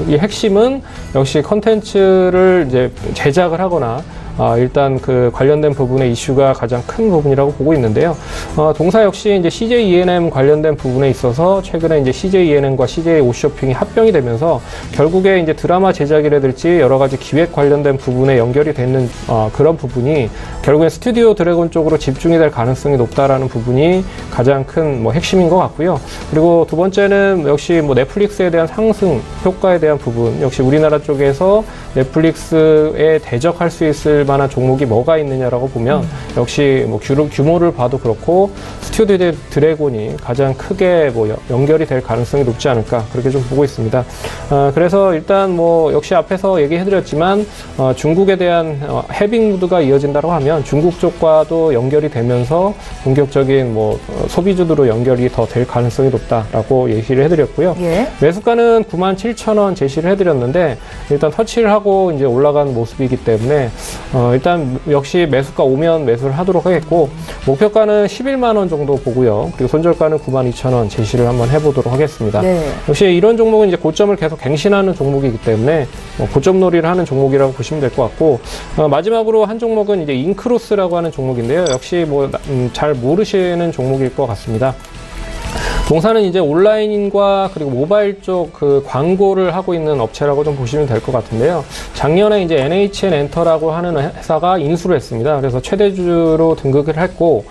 이 핵심은 역시 컨텐츠를 이제 제작을 하거나 일단 그 관련된 부분의 이슈가 가장 큰 부분이라고 보고 있는데요. 동사 역시 이제 CJ E&M 관련된 부분에 있어서 최근에 이제 CJ E&M과 CJ 오쇼핑이 합병이 되면서 결국에 이제 드라마 제작이라든지 여러 가지 기획 관련된 부분에 연결이 되는 그런 부분이 결국에 스튜디오 드래곤 쪽으로 집중이 될 가능성이 높다라는 부분이 가장 큰 뭐 핵심인 것 같고요. 그리고 두 번째는 역시 뭐 넷플릭스에 대한 상승 효과에 대한 부분, 역시 우리나라 쪽에서 넷플릭스에 대적할 수 있을 만한 종목이 뭐가 있느냐라고 보면 역시 뭐 규모를 봐도 그렇고 스튜디오 드래곤이 가장 크게 뭐 연결이 될 가능성이 높지 않을까 그렇게 좀 보고 있습니다. 그래서 일단 뭐 역시 앞에서 얘기해드렸지만 중국에 대한 해빙 무드가 이어진다고 하면 중국 쪽과도 연결이 되면서 본격적인 뭐 소비주도로 연결이 더 될 가능성이 높다라고 얘기를 해드렸고요. 예. 매수가는 97,000원 제시를 해드렸는데 일단 터치를 하고 이제 올라가는 모습이기 때문에 일단 역시 매수가 오면 매수를 하도록 하겠고 목표가는 11만 원 정도 보고요. 그리고 손절가는 92,000원 제시를 한번 해보도록 하겠습니다. 네. 역시 이런 종목은 이제 고점을 계속 갱신하는 종목이기 때문에 고점 놀이를 하는 종목이라고 보시면 될 것 같고 마지막으로 한 종목은 이제 인크로스라고 하는 종목인데요. 역시 뭐 잘 모르시는 종목일 것 같습니다. 동사는 이제 온라인과 그리고 모바일 쪽 그 광고를 하고 있는 업체라고 좀 보시면 될 것 같은데요. 작년에 이제 NHN 엔터라고 하는 회사가 인수를 했습니다. 그래서 최대주로 등극을 했고,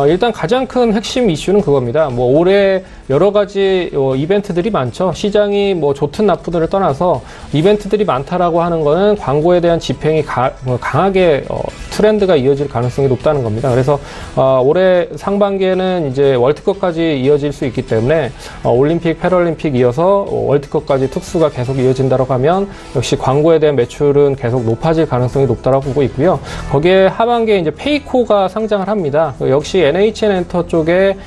일단 가장 큰 핵심 이슈는 그겁니다. 뭐 올해 여러 가지 이벤트들이 많죠. 시장이 뭐 좋든 나쁘든을 떠나서 이벤트들이 많다라고 하는 거는 광고에 대한 집행이 강하게 트렌드가 이어질 가능성이 높다는 겁니다. 그래서 올해 상반기에는 이제 월드컵까지 이어질 수 있기 때문에 올림픽, 패럴림픽 이어서 월드컵까지 특수가 계속 이어진다고 하면 역시 광고에 대한 매출은 계속 높아질 가능성이 높다고 보고 있고요. 거기에 하반기에 이제 페이코가 상장을 합니다. 역시 NHN 엔터 쪽에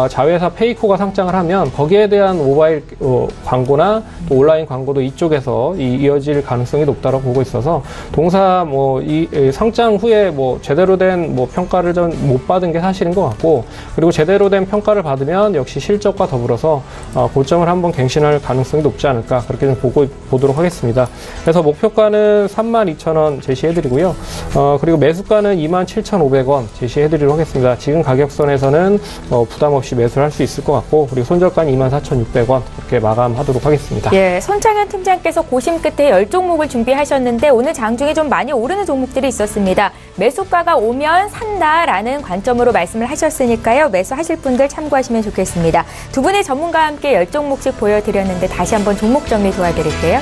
자회사 페이코가 상장을 하면 거기에 대한 모바일 광고나 또 온라인 광고도 이쪽에서 이어질 가능성이 높다고 보고 있어서 동사 뭐 이 상장 후에 뭐 제대로 된 뭐 평가를 좀 못 받은 게 사실인 것 같고 그리고 제대로 된 평가를 받으면 역시 실적과 더불어서 고점을 한번 갱신할 가능성이 높지 않을까 그렇게 좀 보도록 하겠습니다. 그래서 목표가는 32,000원 제시해드리고요. 그리고 매수가는 27,500원 제시해드리도록 하겠습니다. 지금 가격선에서는 부담 없이 매수를 할 수 있을 것 같고 그리고 손절가는 24,600원 이렇게 마감하도록 하겠습니다. 예, 손창현 팀장께서 고심 끝에 10종목을 준비하셨는데 오늘 장중에 좀 많이 오르는 종목들이 있었습니다. 매수가가 오면 산다라는 관점으로 말씀을 하셨으니까요. 매수하실 분들 참고하시면 좋겠습니다. 두 분의 전문가와 함께 10종목씩 보여드렸는데 다시 한번 종목 정리 도와드릴게요.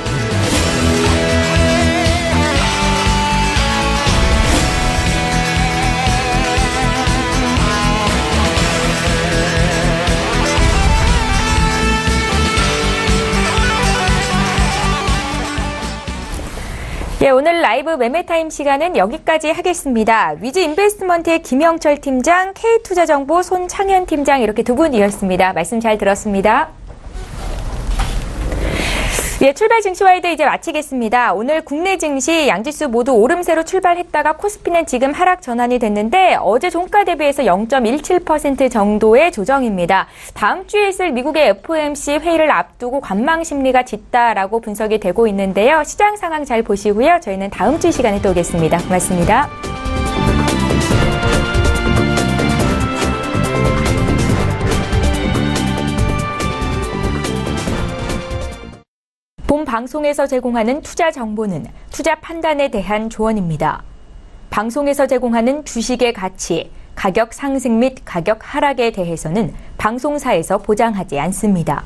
예, 오늘 라이브 매매타임 시간은 여기까지 하겠습니다. 위즈 인베스트먼트의 김영철 팀장, K투자정보 손창현 팀장 이렇게 두 분이었습니다. 말씀 잘 들었습니다. 예, 출발 증시와이드 이제 마치겠습니다. 오늘 국내 증시 양지수 모두 오름세로 출발했다가 코스피는 지금 하락 전환이 됐는데 어제 종가 대비해서 0.17% 정도의 조정입니다. 다음 주에 있을 미국의 FOMC 회의를 앞두고 관망 심리가 짙다라고 분석이 되고 있는데요. 시장 상황 잘 보시고요. 저희는 다음 주 시간에 또 오겠습니다. 고맙습니다. 본 방송에서 제공하는 투자 정보는 투자 판단에 대한 조언입니다. 방송에서 제공하는 주식의 가치, 가격 상승 및 가격 하락에 대해서는 방송사에서 보장하지 않습니다.